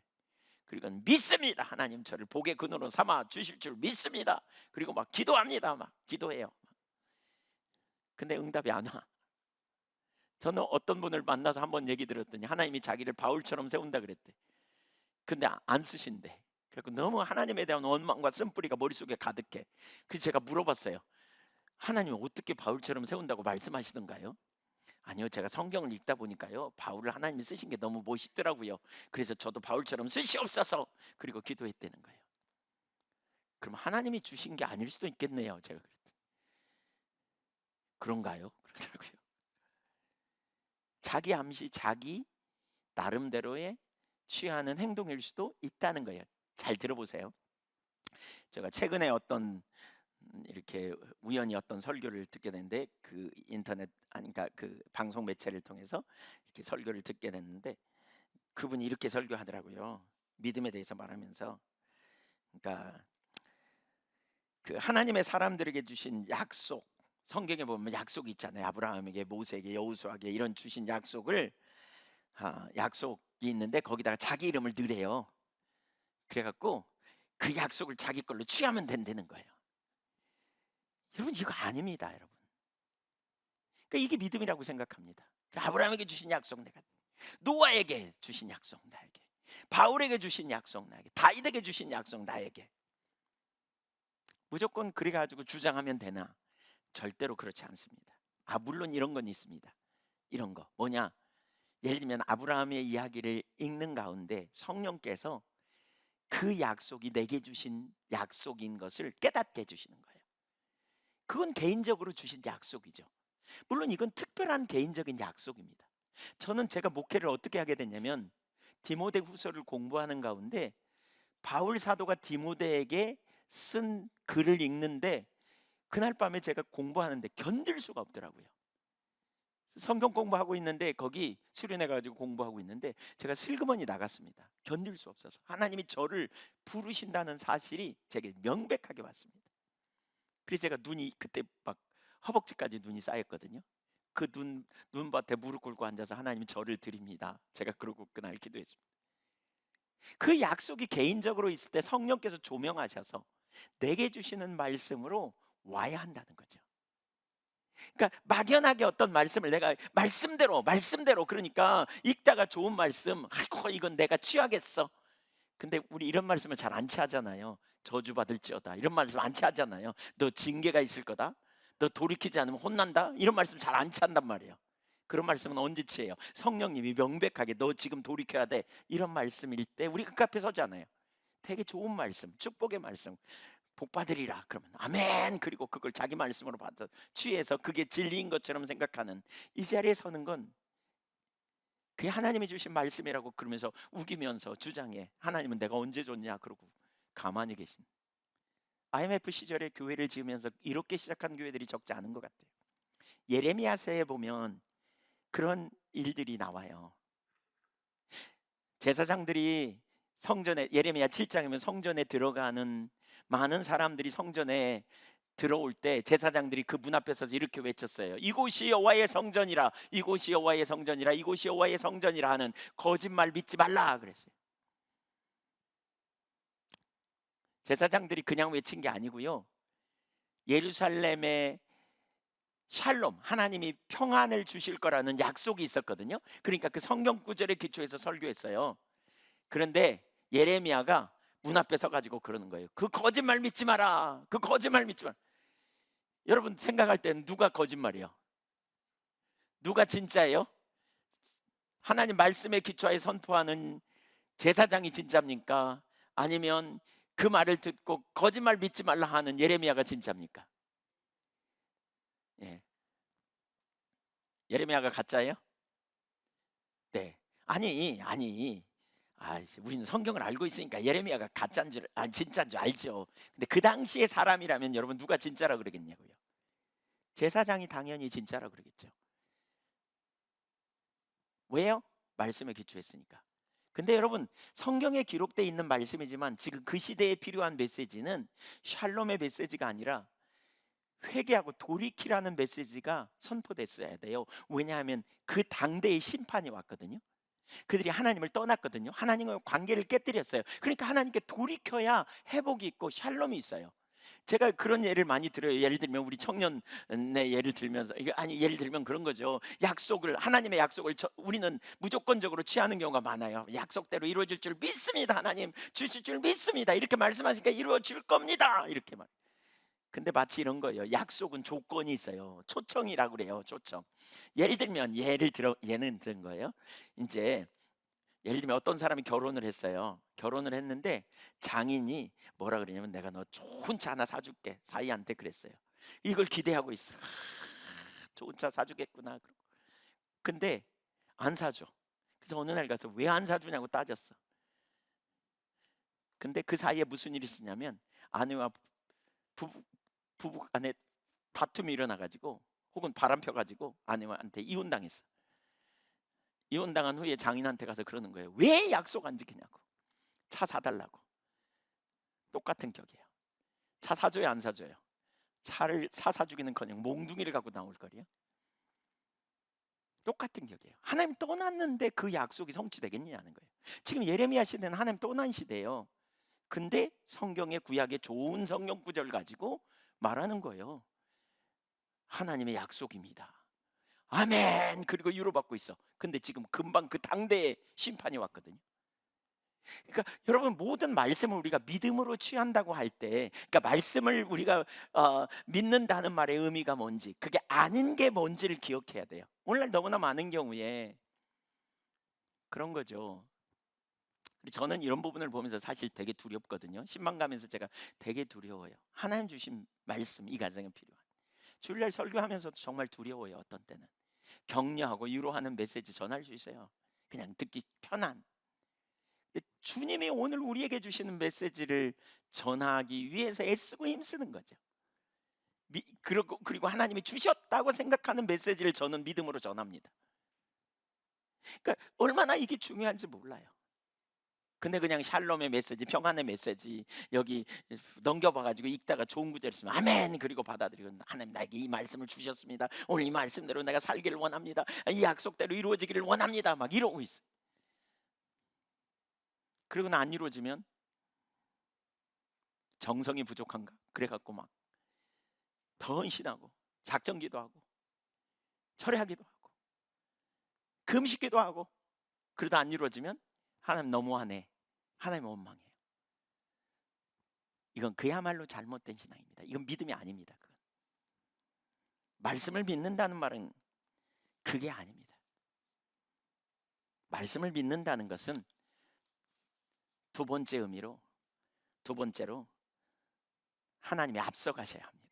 그리고 믿습니다. 하나님 저를 복의 근원으로 삼아 주실 줄 믿습니다. 그리고 막 기도합니다. 막 기도해요. 근데 응답이 안 와. 저는 어떤 분을 만나서 한번 얘기 들었더니 하나님이 자기를 바울처럼 세운다 그랬대. 근데 안 쓰신대. 그래서 너무 하나님에 대한 원망과 쓴뿌리가 머릿속에 가득해. 그래서 제가 물어봤어요. 하나님 어떻게 바울처럼 세운다고 말씀하시던가요? 아니요, 제가 성경을 읽다 보니까요 바울을 하나님이 쓰신 게 너무 멋있더라고요. 그래서 저도 바울처럼 쓰시옵소서. 그리고 기도했다는 거예요. 그럼 하나님이 주신 게 아닐 수도 있겠네요. 제가 그랬더니 그런가요? 그러더라고요. 자기 암시 자기 나름대로의 취하는 행동일 수도 있다는 거예요. 잘 들어보세요. 제가 최근에 어떤 이렇게 우연히 어떤 설교를 듣게 됐는데 그 인터넷 아니 그러니까 그 방송 매체를 통해서 이렇게 설교를 듣게 됐는데 그분이 이렇게 설교하더라고요. 믿음에 대해서 말하면서 그러니까 그 하나님의 사람들에게 주신 약속 성경에 보면 약속이 있잖아요. 아브라함에게 모세에게 여호수아에게 이런 주신 약속을 약속이 있는데 거기다가 자기 이름을 넣으래요. 그래갖고 그 약속을 자기 걸로 취하면 된다는 거예요. 여러분 이거 아닙니다, 여러분. 그러니까 이게 믿음이라고 생각합니다. 아브라함에게 주신 약속 내가, 노아에게 주신 약속 나에게, 바울에게 주신 약속 나에게, 다윗에게 주신 약속 나에게. 무조건 그래가지고 주장하면 되나? 절대로 그렇지 않습니다. 물론 이런 건 있습니다. 이런 거 뭐냐? 예를 들면 아브라함의 이야기를 읽는 가운데 성령께서 그 약속이 내게 주신 약속인 것을 깨닫게 해주시는 거예요. 그건 개인적으로 주신 약속이죠. 물론 이건 특별한 개인적인 약속입니다. 저는 제가 목회를 어떻게 하게 됐냐면 디모데 후서를 공부하는 가운데 바울 사도가 디모데에게 쓴 글을 읽는데 그날 밤에 제가 공부하는데 견딜 수가 없더라고요. 성경 공부하고 있는데 거기 수련회 가지고 공부하고 있는데 제가 슬그머니 나갔습니다. 견딜 수 없어서 하나님이 저를 부르신다는 사실이 제게 명백하게 왔습니다. 그래서 제가 눈이 그때 막 허벅지까지 눈이 쌓였거든요. 그 눈밭에 무릎 꿇고 앉아서 하나님 저를 드립니다. 제가 그러고 그날 기도했습니다. 그 약속이 개인적으로 있을 때 성령께서 조명하셔서 내게 주시는 말씀으로 와야 한다는 거죠. 그러니까 막연하게 어떤 말씀을 내가 말씀대로 그러니까 읽다가 좋은 말씀, 아이고 이건 내가 취하겠어. 근데 우리 이런 말씀을 잘 안 취하잖아요. 저주받을지어다 이런 말씀 안 취하잖아요. 너 징계가 있을 거다. 너 돌이키지 않으면 혼난다. 이런 말씀 잘 안 취한단 말이에요. 그런 말씀은 언제 취해요? 성령님이 명백하게 너 지금 돌이켜야 돼 이런 말씀일 때 우리 그 앞에 서잖아요. 되게 좋은 말씀, 축복의 말씀, 복 받으리라 그러면 아멘. 그리고 그걸 자기 말씀으로 받아 취해서 그게 진리인 것처럼 생각하는 이 자리에 서는 건 그게 하나님이 주신 말씀이라고 그러면서 우기면서 주장해. 하나님은 내가 언제 줬냐 그러고 가만히 계신. IMF 시절에 교회를 지으면서 이렇게 시작한 교회들이 적지 않은 것 같아요. 예레미야서에 보면 그런 일들이 나와요. 제사장들이 성전에 예레미야 7장이면 성전에 들어가는 많은 사람들이 성전에 들어올 때 제사장들이 그 문 앞에 서서 이렇게 외쳤어요. 이곳이 여호와의 성전이라, 이곳이 여호와의 성전이라, 이곳이 여호와의 성전이라 하는 거짓말 믿지 말라 그랬어요. 제사장들이 그냥 외친 게 아니고요. 예루살렘에 샬롬, 하나님이 평안을 주실 거라는 약속이 있었거든요. 그러니까 그 성경 구절에 기초해서 설교했어요. 그런데 예레미야가 문 앞에 서가지고 그러는 거예요. 그 거짓말 믿지 마라. 그 거짓말 믿지 마라. 여러분 생각할 때는 누가 거짓말이요? 누가 진짜예요? 하나님 말씀에 기초하여 선포하는 제사장이 진짜입니까? 아니면 그 말을 듣고 거짓말 믿지 말라 하는 예레미야가 진짜입니까? 예. 예레미야가 가짜예요? 네. 아니. 우리는 성경을 알고 있으니까 예레미야가 가짜인 줄, 진짜인 줄 알죠. 근데 그 당시의 사람이라면 여러분 누가 진짜라 그러겠냐고요? 제사장이 당연히 진짜라 그러겠죠. 왜요? 말씀에 기초했으니까. 근데 여러분 성경에 기록되어 있는 말씀이지만 지금 그 시대에 필요한 메시지는 샬롬의 메시지가 아니라 회개하고 돌이키라는 메시지가 선포됐어야 돼요. 왜냐하면 그 당대의 심판이 왔거든요. 그들이 하나님을 떠났거든요. 하나님과 관계를 깨뜨렸어요. 그러니까 하나님께 돌이켜야 회복이 있고 샬롬이 있어요. 제가 그런 예를 많이 들어요. 예를 들면 우리 청년의 예를 들면서 예를 들면 그런 거죠. 약속을 하나님의 약속을 우리는 무조건적으로 취하는 경우가 많아요. 약속대로 이루어질 줄 믿습니다. 하나님 주실 줄 믿습니다. 이렇게 말씀하시니까 이루어질 겁니다. 이렇게 말. 근데 마치 이런 거예요. 약속은 조건이 있어요. 초청이라고 그래요. 초청. 예는 든 거예요. 이제 예를 들면 어떤 사람이 결혼을 했어요. 결혼을 했는데 장인이 뭐라 그러냐면 내가 너 좋은 차 하나 사줄게. 사이한테 그랬어요. 이걸 기대하고 있어. 좋은 차 사주겠구나. 근데 안 사줘. 그래서 어느 날 가서 왜 안 사주냐고 따졌어. 근데 그 사이에 무슨 일이 있었냐면 아내와 부부 간에 다툼이 일어나가지고 혹은 바람 펴가지고 아내한테 이혼당했어. 이혼당한 후에 장인한테 가서 그러는 거예요. 왜 약속 안 지키냐고. 차 사달라고. 똑같은 격이에요. 차 사줘요 안 사줘요? 차를 사주기는커녕 몽둥이를 갖고 나올 거리요. 똑같은 격이에요. 하나님 떠났는데 그 약속이 성취되겠냐는 거예요. 지금 예레미야 시대는 하나님 떠난 시대예요. 근데 성경의 구약의 좋은 성경 구절 가지고 말하는 거예요. 하나님의 약속입니다. 아멘. 그리고 위로받고 있어. 근데 지금 금방 그 당대의 심판이 왔거든요. 그러니까 여러분 모든 말씀을 우리가 믿음으로 취한다고 할 때, 그러니까 말씀을 우리가 믿는다는 말의 의미가 뭔지, 그게 아는 게 뭔지를 기억해야 돼요. 오늘날 너무나 많은 경우에 그런 거죠. 저는 이런 부분을 보면서 사실 되게 두렵거든요. 신방 가면서 제가 되게 두려워요. 하나님 주신 말씀 이 가정에 필요한. 주일날 설교하면서도 정말 두려워요. 어떤 때는 격려하고 위로하는 메시지 전할 수 있어요. 그냥 듣기 편한. 주님이 오늘 우리에게 주시는 메시지를 전하기 위해서 애쓰고 힘쓰는 거죠. 그리고 하나님이 주셨다고 생각하는 메시지를 저는 믿음으로 전합니다. 그러니까 얼마나 이게 중요한지 몰라요. 근데 그냥 샬롬의 메시지, 평안의 메시지 여기 넘겨봐가지고 읽다가 좋은 구절 있으면 아멘 그리고 받아들이고 하나님 나에게 이 말씀을 주셨습니다. 오늘 이 말씀대로 내가 살기를 원합니다. 이 약속대로 이루어지기를 원합니다. 막 이러고 있어. 그리고는 안 이루어지면 정성이 부족한가? 그래갖고 막 더 헌신하고 작정기도 하고 철회하기도 하고 금식기도 하고 그러다 안 이루어지면 하나님 너무하네. 하나님 원망해요. 이건 그야말로 잘못된 신앙입니다. 이건 믿음이 아닙니다. 그건. 말씀을 믿는다는 말은 그게 아닙니다. 말씀을 믿는다는 것은 두 번째로 하나님이 앞서가셔야 합니다.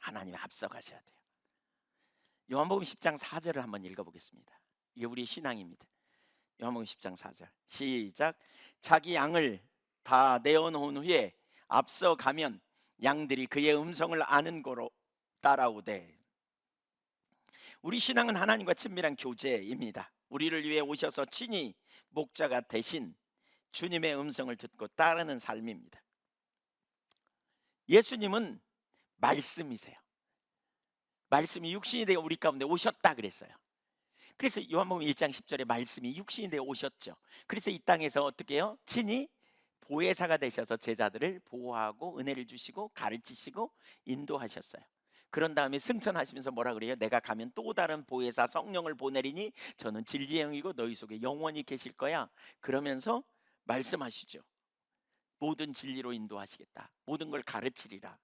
하나님이 앞서가셔야 돼요. 요한복음 10장 4절을 한번 읽어보겠습니다. 이게 우리 신앙입니다. 요한복음 10장 4절 시작. 자기 양을 다 내어놓은 후에 앞서가면 양들이 그의 음성을 아는 거로 따라오되. 우리 신앙은 하나님과 친밀한 교제입니다. 우리를 위해 오셔서 친히 목자가 대신 주님의 음성을 듣고 따르는 삶입니다. 예수님은 말씀이세요. 말씀이 육신이 되어 우리 가운데 오셨다 그랬어요. 그래서 요한복음 1장 10절에 말씀이 육신이 되어 오셨죠. 그래서 이 땅에서 어떻게 해요? 친히 보혜사가 되셔서 제자들을 보호하고 은혜를 주시고 가르치시고 인도하셨어요. 그런 다음에 승천하시면서 뭐라 그래요? 내가 가면 또 다른 보혜사 성령을 보내리니 저는 진리의 영이고 너희 속에 영원히 계실 거야. 그러면서 말씀하시죠. 모든 진리로 인도하시겠다. 모든 걸 가르치리라.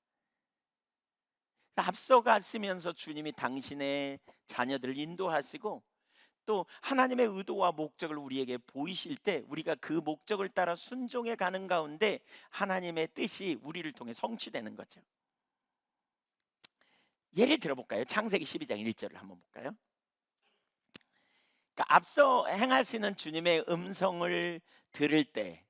앞서가시면서 주님이 당신의 자녀들을 인도하시고 또 하나님의 의도와 목적을 우리에게 보이실 때 우리가 그 목적을 따라 순종해 가는 가운데 하나님의 뜻이 우리를 통해 성취되는 거죠. 예를 들어볼까요? 창세기 12장 1절을 한번 볼까요? 그러니까 앞서 행하시는 주님의 음성을 들을 때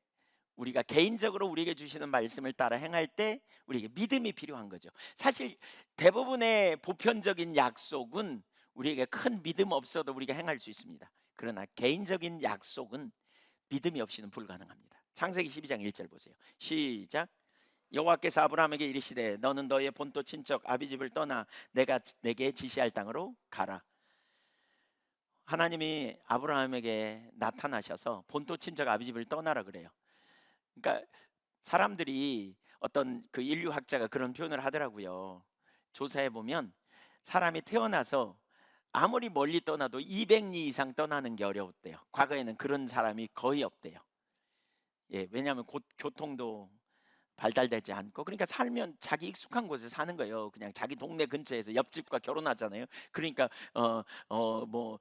우리가 개인적으로 우리에게 주시는 말씀을 따라 행할 때 우리에게 믿음이 필요한 거죠. 사실 대부분의 보편적인 약속은 우리에게 큰 믿음 없어도 우리가 행할 수 있습니다. 그러나 개인적인 약속은 믿음이 없이는 불가능합니다. 창세기 12장 1절 보세요. 시작. 여호와께서 아브라함에게 이르시되 너는 너의 본토 친척 아비 집을 떠나 내가 내게 지시할 땅으로 가라. 하나님이 아브라함에게 나타나셔서 본토 친척 아비 집을 떠나라 그래요. 그러니까 사람들이 어떤 그 인류학자가 그런 표현을 하더라고요. 조사해 보면 사람이 태어나서 아무리 멀리 떠나도 200리 이상 떠나는 게 어려웠대요. 과거에는 그런 사람이 거의 없대요. 예, 왜냐하면 곧 교통도 발달되지 않고 그러니까 살면 자기 익숙한 곳에 사는 거예요. 그냥 자기 동네 근처에서 옆집과 결혼하잖아요. 그러니까 뭐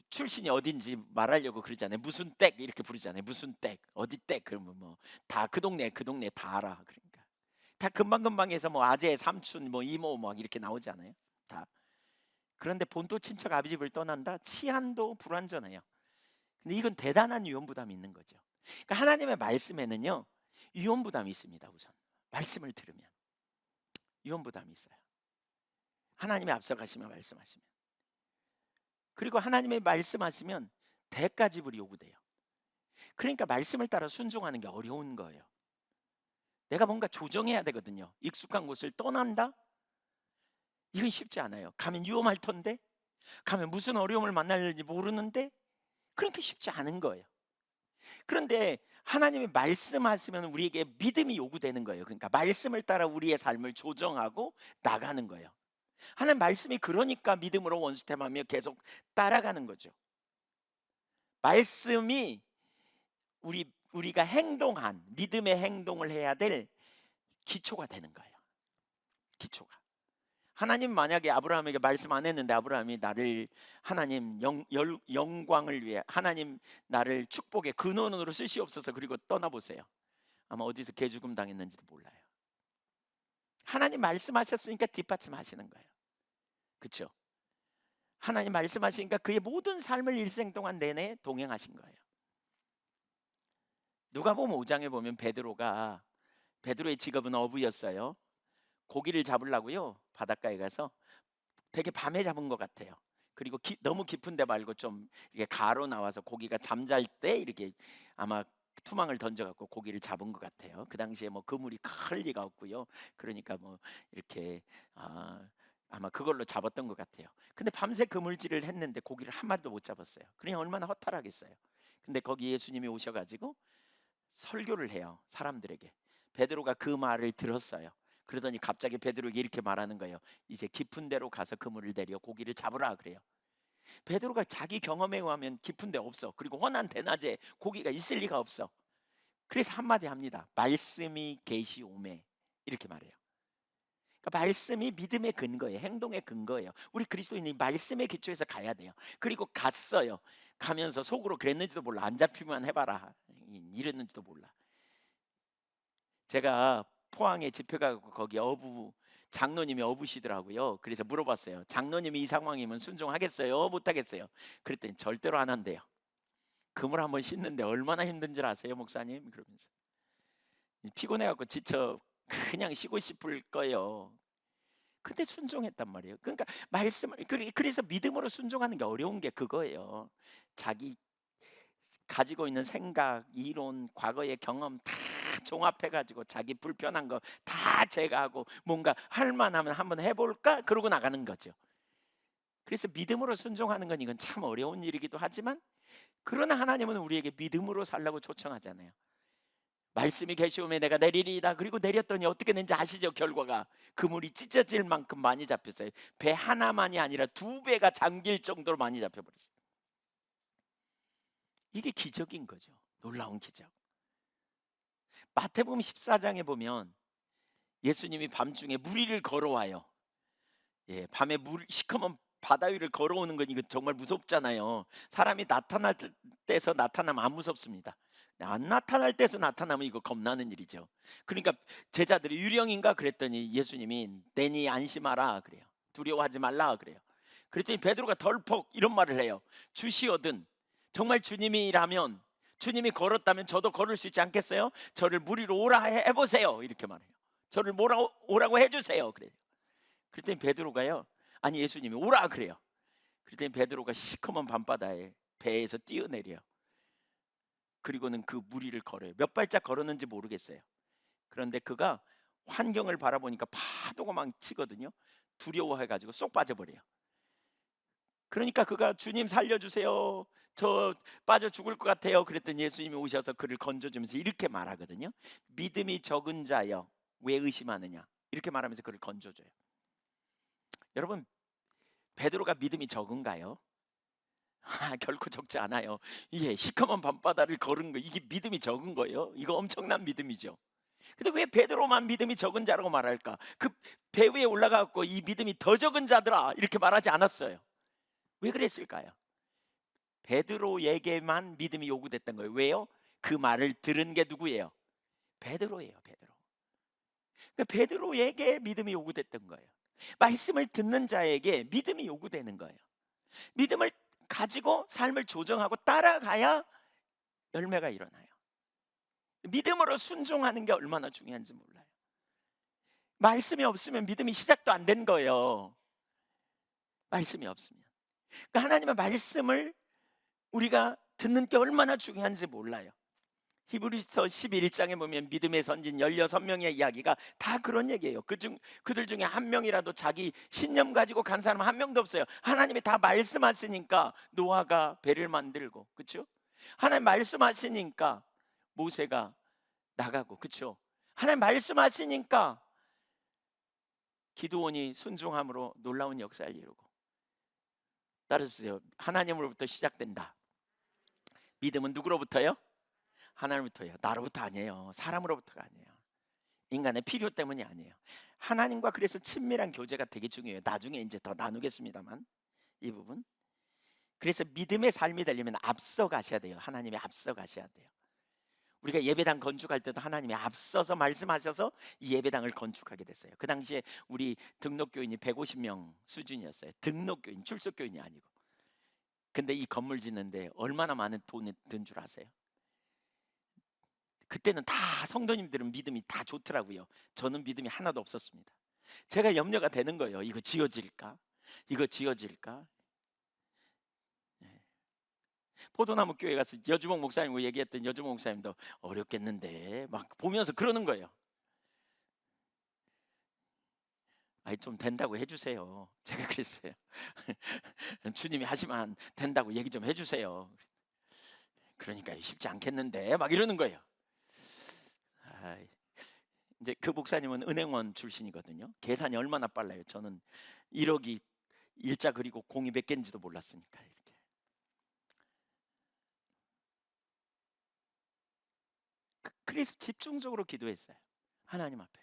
출신이 어딘지 말하려고 그러잖아요. 무슨 댁 이렇게 부르잖아요. 무슨 댁 어디 댁 그러면 뭐 다 그 동네 다 알아. 그러니까 다 금방금방해서 뭐 아재 삼촌 뭐 이모 막 이렇게 나오잖아요. 다. 그런데 본토 친척 아비 집을 떠난다 치안도 불완전해요. 근데 이건 대단한 위험 부담이 있는 거죠. 그러니까 하나님의 말씀에는요 위험 부담이 있습니다. 우선 말씀을 들으면 위험 부담이 있어요. 하나님이 앞서가시면 말씀하시면 그리고 하나님의 말씀하시면 대가 지불이 요구돼요. 그러니까 말씀을 따라 순종하는 게 어려운 거예요. 내가 뭔가 조정해야 되거든요. 익숙한 곳을 떠난다? 이건 쉽지 않아요. 가면 위험할 텐데, 가면 무슨 어려움을 만날지 모르는데, 그렇게 쉽지 않은 거예요. 그런데 하나님이 말씀하시면 우리에게 믿음이 요구되는 거예요. 그러니까 말씀을 따라 우리의 삶을 조정하고 나가는 거예요. 하나님 말씀이 그러니까 믿음으로 원수템하며 계속 따라가는 거죠. 말씀이 우리가 행동한 믿음의 행동을 해야 될 기초가 되는 거예요. 기초가. 하나님 만약에 아브라함에게 말씀 안 했는데 아브라함이 나를 하나님 영광을 위해 하나님 나를 축복의 근원으로 쓰시옵소서 그리고 떠나보세요. 아마 어디서 개죽음 당했는지도 몰라요. 하나님 말씀하셨으니까 뒷받침하시는 거예요. 그렇죠? 하나님 말씀하시니까 그의 모든 삶을 일생 동안 내내 동행하신 거예요. 누가복음 5장에 보면 베드로의 직업은 어부였어요. 고기를 잡으려고요 바닷가에 가서 되게 밤에 잡은 것 같아요. 그리고 너무 깊은 데 말고 좀 이렇게 가로 나와서 고기가 잠잘 때 이렇게 아마 투망을 던져갖고 고기를 잡은 것 같아요. 그 당시에 뭐 그물이 클 리가 없고요. 그러니까 뭐 이렇게 아마 그걸로 잡았던 것 같아요. 근데 밤새 그물질을 했는데 고기를 한 마리도 못 잡았어요. 그냥 얼마나 허탈하겠어요. 근데 거기 예수님이 오셔가지고 설교를 해요. 사람들에게. 베드로가 그 말을 들었어요. 그러더니 갑자기 베드로에게 이렇게 말하는 거예요. 이제 깊은 데로 가서 그물을 내려 고기를 잡으라 그래요. 베드로가 자기 경험에 의하면 깊은 데 없어. 그리고 훤한 대낮에 고기가 있을 리가 없어. 그래서 한마디 합니다. 말씀이 계시오매 이렇게 말해요. 그러니까 말씀이 믿음의 근거예요. 행동의 근거예요. 우리 그리스도인이 말씀의 기초에서 가야 돼요. 그리고 갔어요. 가면서 속으로 그랬는지도 몰라. 안 잡히면 해봐라. 이랬는지도 몰라. 제가 포항에 집회 가고 거기 장로님이 어부시더라고요. 그래서 물어봤어요. 장로님이 이 상황이면 순종하겠어요? 못하겠어요? 그랬더니 절대로 안 한대요. 그물 한번 씻는데 얼마나 힘든 줄 아세요, 목사님? 그러면서 피곤해갖고 지쳐 그냥 쉬고 싶을 거예요. 근데 순종했단 말이에요. 그러니까 말씀을 그래서 믿음으로 순종하는 게 어려운 게 그거예요. 자기 가지고 있는 생각, 이론, 과거의 경험 다 종합해가지고 자기 불편한 거 다 제거하고 뭔가 할 만하면 한번 해볼까? 그러고 나가는 거죠. 그래서 믿음으로 순종하는 건 이건 참 어려운 일이기도 하지만 그러나 하나님은 우리에게 믿음으로 살라고 초청하잖아요. 말씀이 계시오매 내가 내리리이다. 그리고 내렸더니 어떻게 된지 아시죠? 결과가 그물이 찢어질 만큼 많이 잡혔어요. 배 하나만이 아니라 두 배가 잠길 정도로 많이 잡혀버렸어요. 이게 기적인 거죠. 놀라운 기적. 마태복음 14장에 보면 예수님이 밤중에 물 위를 걸어와요. 예, 밤에 시커먼 바다 위를 걸어오는 건 이거 정말 무섭잖아요. 사람이 나타날 때서 나타나면 안 무섭습니다. 안 나타날 때서 나타나면 이거 겁나는 일이죠. 그러니까 제자들이 유령인가 그랬더니 예수님이 내니 안심하라 그래요. 두려워하지 말라 그래요. 그랬더니 베드로가 덜컥 이런 말을 해요. 주시거든 정말 주님이라면, 주님이 걸었다면 저도 걸을 수 있지 않겠어요? 저를 물 위로 오라 해보세요. 이렇게 말해요. 저를 오라고 해주세요. 그래요. 그랬더니 베드로가요, 아니 예수님이 오라 그래요. 그랬더니 베드로가 시커먼 밤바다에 배에서 뛰어내려요. 그리고는 그 물 위를 걸어요. 몇 발짝 걸었는지 모르겠어요. 그런데 그가 환경을 바라보니까 파도가 막 치거든요. 두려워해가지고 쏙 빠져버려요. 그러니까 그가 주님 살려주세요, 저 빠져 죽을 것 같아요. 그랬더니 예수님이 오셔서 그를 건져주면서 이렇게 말하거든요. 믿음이 적은 자여 왜 의심하느냐, 이렇게 말하면서 그를 건져줘요. 여러분, 베드로가 믿음이 적은가요? 결코 적지 않아요. 이게 시커먼 밤바다를 걸은 거, 이게 믿음이 적은 거예요? 이거 엄청난 믿음이죠. 근데 왜 베드로만 믿음이 적은 자라고 말할까? 그 배 위에 올라가고 이 믿음이 더 적은 자들아 이렇게 말하지 않았어요. 왜 그랬을까요? 베드로에게만 믿음이 요구됐던 거예요. 왜요? 그 말을 들은 게 누구예요? 베드로예요. 베드로. 그러니까 베드로에게 믿음이 요구됐던 거예요. 말씀을 듣는 자에게 믿음이 요구되는 거예요. 믿음을 가지고 삶을 조정하고 따라가야 열매가 일어나요. 믿음으로 순종하는 게 얼마나 중요한지 몰라요. 말씀이 없으면 믿음이 시작도 안 된 거예요. 말씀이 없으면. 그러니까 하나님의 말씀을 우리가 듣는 게 얼마나 중요한지 몰라요. 히브리서 11장에 보면 믿음의 선진 16명의 이야기가 다 그런 얘기예요. 그들 중에 한 명이라도 자기 신념 가지고 간 사람 한 명도 없어요. 하나님이 다 말씀하시니까 노아가 배를 만들고, 그렇죠? 하나님 말씀하시니까 모세가 나가고, 그렇죠? 하나님 말씀하시니까 기드온이 순종함으로 놀라운 역사를 이루고. 따라주세요. 하나님으로부터 시작된다. 믿음은 누구로부터요? 하나님부터예요. 나로부터 아니에요. 사람으로부터가 아니에요. 인간의 필요 때문이 아니에요. 하나님과 그래서 친밀한 교제가 되게 중요해요. 나중에 이제 더 나누겠습니다만 이 부분. 그래서 믿음의 삶이 되려면 앞서 가셔야 돼요. 하나님이 앞서 가셔야 돼요. 우리가 예배당 건축할 때도 하나님이 앞서서 말씀하셔서 이 예배당을 건축하게 됐어요. 그 당시에 우리 등록교인이 150명 수준이었어요. 등록교인, 출석교인이 아니고. 근데 이 건물 짓는데 얼마나 많은 돈이 든 줄 아세요? 그때는 다 성도님들은 믿음이 다 좋더라고요. 저는 믿음이 하나도 없었습니다. 제가 염려가 되는 거예요. 이거 지어질까? 이거 지어질까? 예. 포도나무 교회 가서 여주봉 목사님과 얘기했던 여주봉 목사님도 어렵겠는데 막 보면서 그러는 거예요. 아니 좀 된다고 해주세요. 제가 그랬어요. 주님이 하시면 된다고 얘기 좀 해주세요. 그러니까 쉽지 않겠는데 막 이러는 거예요. 아이, 이제 그 목사님은 은행원 출신이거든요. 계산이 얼마나 빨라요. 저는 1억이 일자 그리고 공이 몇 개인지도 몰랐으니까. 이렇게. 그래서 집중적으로 기도했어요. 하나님 앞에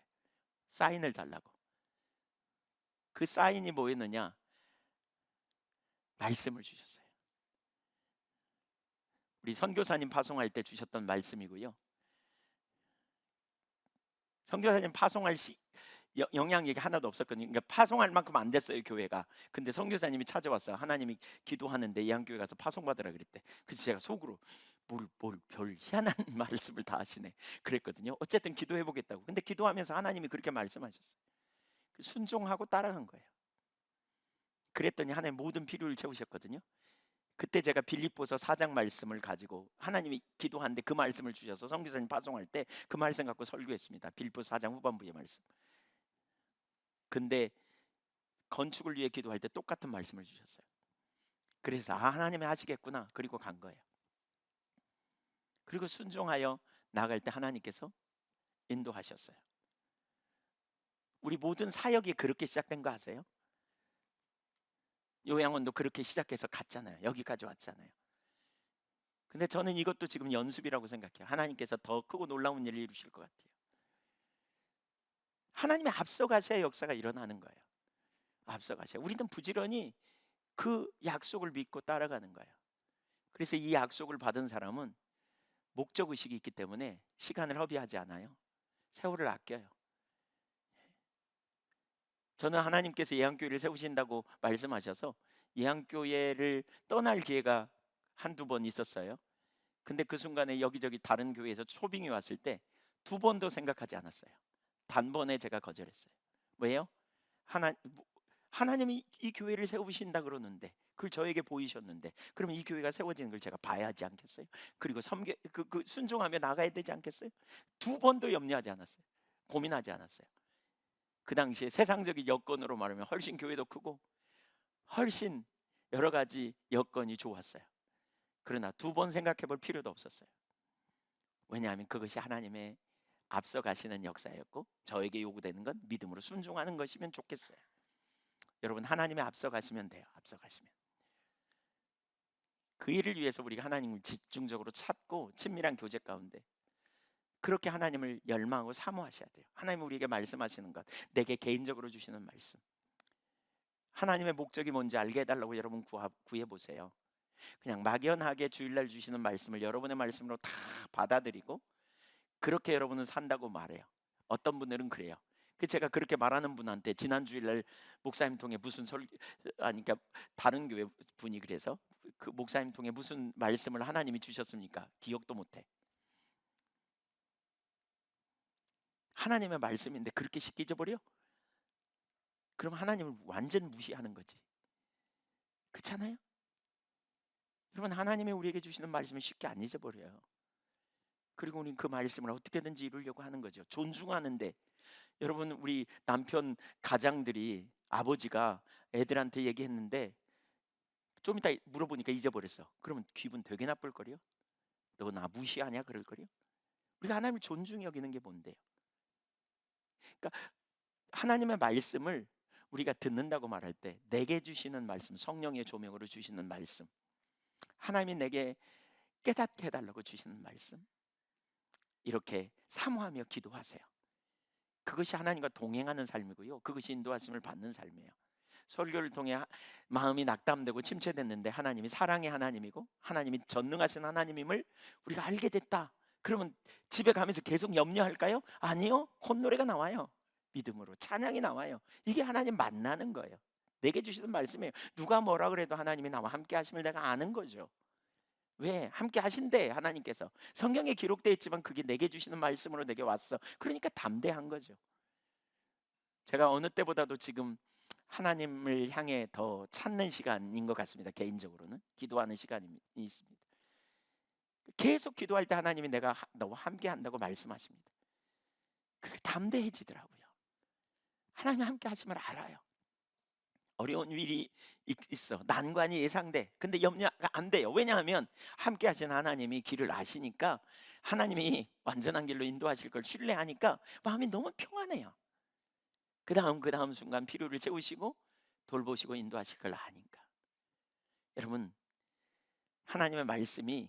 사인을 달라고. 그 사인이 뭐였느냐? 말씀을 주셨어요. 우리 선교사님 파송할 때 주셨던 말씀이고요. 선교사님 파송할 영향력이 하나도 없었거든요. 그러니까 파송할 만큼 안 됐어요, 교회가. 근데 선교사님이 찾아왔어요. 하나님이 기도하는데 이 한 교회 가서 파송 받으라 그랬대. 그래서 제가 속으로 뭘 별 희한한 말씀을 다 하시네 그랬거든요. 어쨌든 기도해 보겠다고. 근데 기도하면서 하나님이 그렇게 말씀하셨어요. 순종하고 따라간 거예요. 그랬더니 하나님 모든 필요를 채우셨거든요. 그때 제가 빌립보서 4장 말씀을 가지고 하나님이 기도하는데 그 말씀을 주셔서 선교사님 파송할 때 그 말씀 갖고 설교했습니다. 빌립보서 4장 후반부의 말씀. 근데 건축을 위해 기도할 때 똑같은 말씀을 주셨어요. 그래서 하나님이 하시겠구나. 그리고 간 거예요. 그리고 순종하여 나아갈 때 하나님께서 인도하셨어요. 우리 모든 사역이 그렇게 시작된 거 아세요? 요양원도 그렇게 시작해서 갔잖아요. 여기까지 왔잖아요. 근데 저는 이것도 지금 연습이라고 생각해요. 하나님께서 더 크고 놀라운 일을 이루실 것 같아요. 하나님의 앞서가셔야 역사가 일어나는 거예요. 앞서가셔야. 우리는 부지런히 그 약속을 믿고 따라가는 거예요. 그래서 이 약속을 받은 사람은 목적의식이 있기 때문에 시간을 허비하지 않아요. 세월을 아껴요. 저는 하나님께서 예한교회를 세우신다고 말씀하셔서 예한교회를 떠날 기회가 한두 번 있었어요. 근데 그 순간에 여기저기 다른 교회에서 초빙이 왔을 때 두 번도 생각하지 않았어요. 단번에 제가 거절했어요. 왜요? 하나님이 이 교회를 세우신다 그러는데 그걸 저에게 보이셨는데 그러면 이 교회가 세워지는 걸 제가 봐야 하지 않겠어요? 그리고 순종하며 나가야 되지 않겠어요? 두 번도 염려하지 않았어요. 고민하지 않았어요. 그 당시에 세상적인 여건으로 말하면 훨씬 교회도 크고 훨씬 여러 가지 여건이 좋았어요. 그러나 두 번 생각해 볼 필요도 없었어요. 왜냐하면 그것이 하나님의 앞서 가시는 역사였고 저에게 요구되는 건 믿음으로 순종하는 것이면 좋겠어요. 여러분 하나님의 앞서 가시면 돼요. 앞서 가시면. 그 일을 위해서 우리가 하나님을 집중적으로 찾고 친밀한 교제 가운데 그렇게 하나님을 열망하고 사모하셔야 돼요. 하나님 우리에게 말씀하시는 것, 내게 개인적으로 주시는 말씀. 하나님의 목적이 뭔지 알게 해달라고 여러분 구해보세요. 그냥 막연하게 주일날 주시는 말씀을 여러분의 말씀으로 다 받아들이고 그렇게 여러분은 산다고 말해요. 어떤 분들은 그래요. 제가 그렇게 말하는 분한테 지난 주일날 목사님 통해 무슨 그러니까 다른 교회 분이 그래서 그 목사님 통해 무슨 말씀을 하나님이 주셨습니까? 기억도 못해. 하나님의 말씀인데 그렇게 쉽게 잊어버려? 그럼 하나님을 완전 무시하는 거지. 그렇잖아요? 여러분 하나님이 우리에게 주시는 말씀을 쉽게 안 잊어버려요. 그리고 우리는 그 말씀을 어떻게든지 이루려고 하는 거죠. 존중하는데 여러분 우리 남편 가장들이 아버지가 애들한테 얘기했는데 좀 이따 물어보니까 잊어버렸어. 그러면 기분 되게 나쁠 거요. 너 나 무시하냐 그럴 거요. 우리가 하나님을 존중히 여기는 게 뭔데요? 그러니까 하나님의 말씀을 우리가 듣는다고 말할 때 내게 주시는 말씀, 성령의 조명으로 주시는 말씀, 하나님이 내게 깨닫게 해달라고 주시는 말씀, 이렇게 사모하며 기도하세요. 그것이 하나님과 동행하는 삶이고요. 그것이 인도하심을 받는 삶이에요. 설교를 통해 마음이 낙담되고 침체됐는데 하나님이 사랑의 하나님이고 하나님이 전능하신 하나님임을 우리가 알게 됐다. 그러면 집에 가면서 계속 염려할까요? 아니요. 콧노래가 나와요. 믿음으로 찬양이 나와요. 이게 하나님 만나는 거예요. 내게 주시는 말씀이에요. 누가 뭐라 그래도 하나님이 나와 함께 하심을 내가 아는 거죠. 왜? 함께 하신대 하나님께서. 성경에 기록되어 있지만 그게 내게 주시는 말씀으로 내게 왔어. 그러니까 담대한 거죠. 제가 어느 때보다도 지금 하나님을 향해 더 찾는 시간인 것 같습니다. 개인적으로는 기도하는 시간이 있습니다. 계속 기도할 때 하나님이 내가 너와 함께 한다고 말씀하십니다. 그렇게 담대해지더라고요. 하나님 함께 하심을 알아요. 어려운 일이 있어. 난관이 예상돼. 근데 염려가 안 돼요. 왜냐하면 함께 하신 하나님이 길을 아시니까 하나님이 완전한 길로 인도하실 걸 신뢰하니까 마음이 너무 평안해요. 그 다음 순간 필요를 채우시고 돌보시고 인도하실 걸 아니까. 여러분 하나님의 말씀이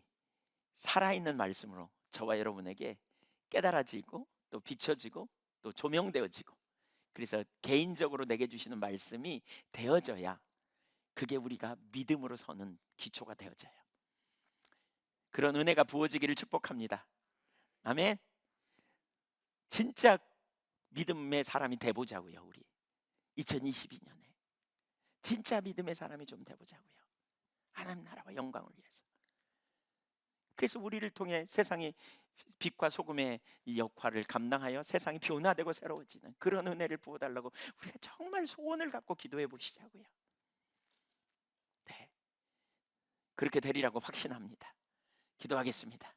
살아있는 말씀으로 저와 여러분에게 깨달아지고 또 비춰지고 또 조명되어지고 그래서 개인적으로 내게 주시는 말씀이 되어져야 그게 우리가 믿음으로 서는 기초가 되어져요. 그런 은혜가 부어지기를 축복합니다. 아멘. 진짜 믿음의 사람이 돼보자고요. 우리 2022년에 진짜 믿음의 사람이 좀 돼보자고요. 하나님 나라와 영광을 위해서. 그래서 우리를 통해 세상이 빛과 소금의 이 역할을 감당하여 세상이 변화되고 새로워지는 그런 은혜를 부어달라고 우리가 정말 소원을 갖고 기도해 보시자고요. 네, 그렇게 되리라고 확신합니다. 기도하겠습니다.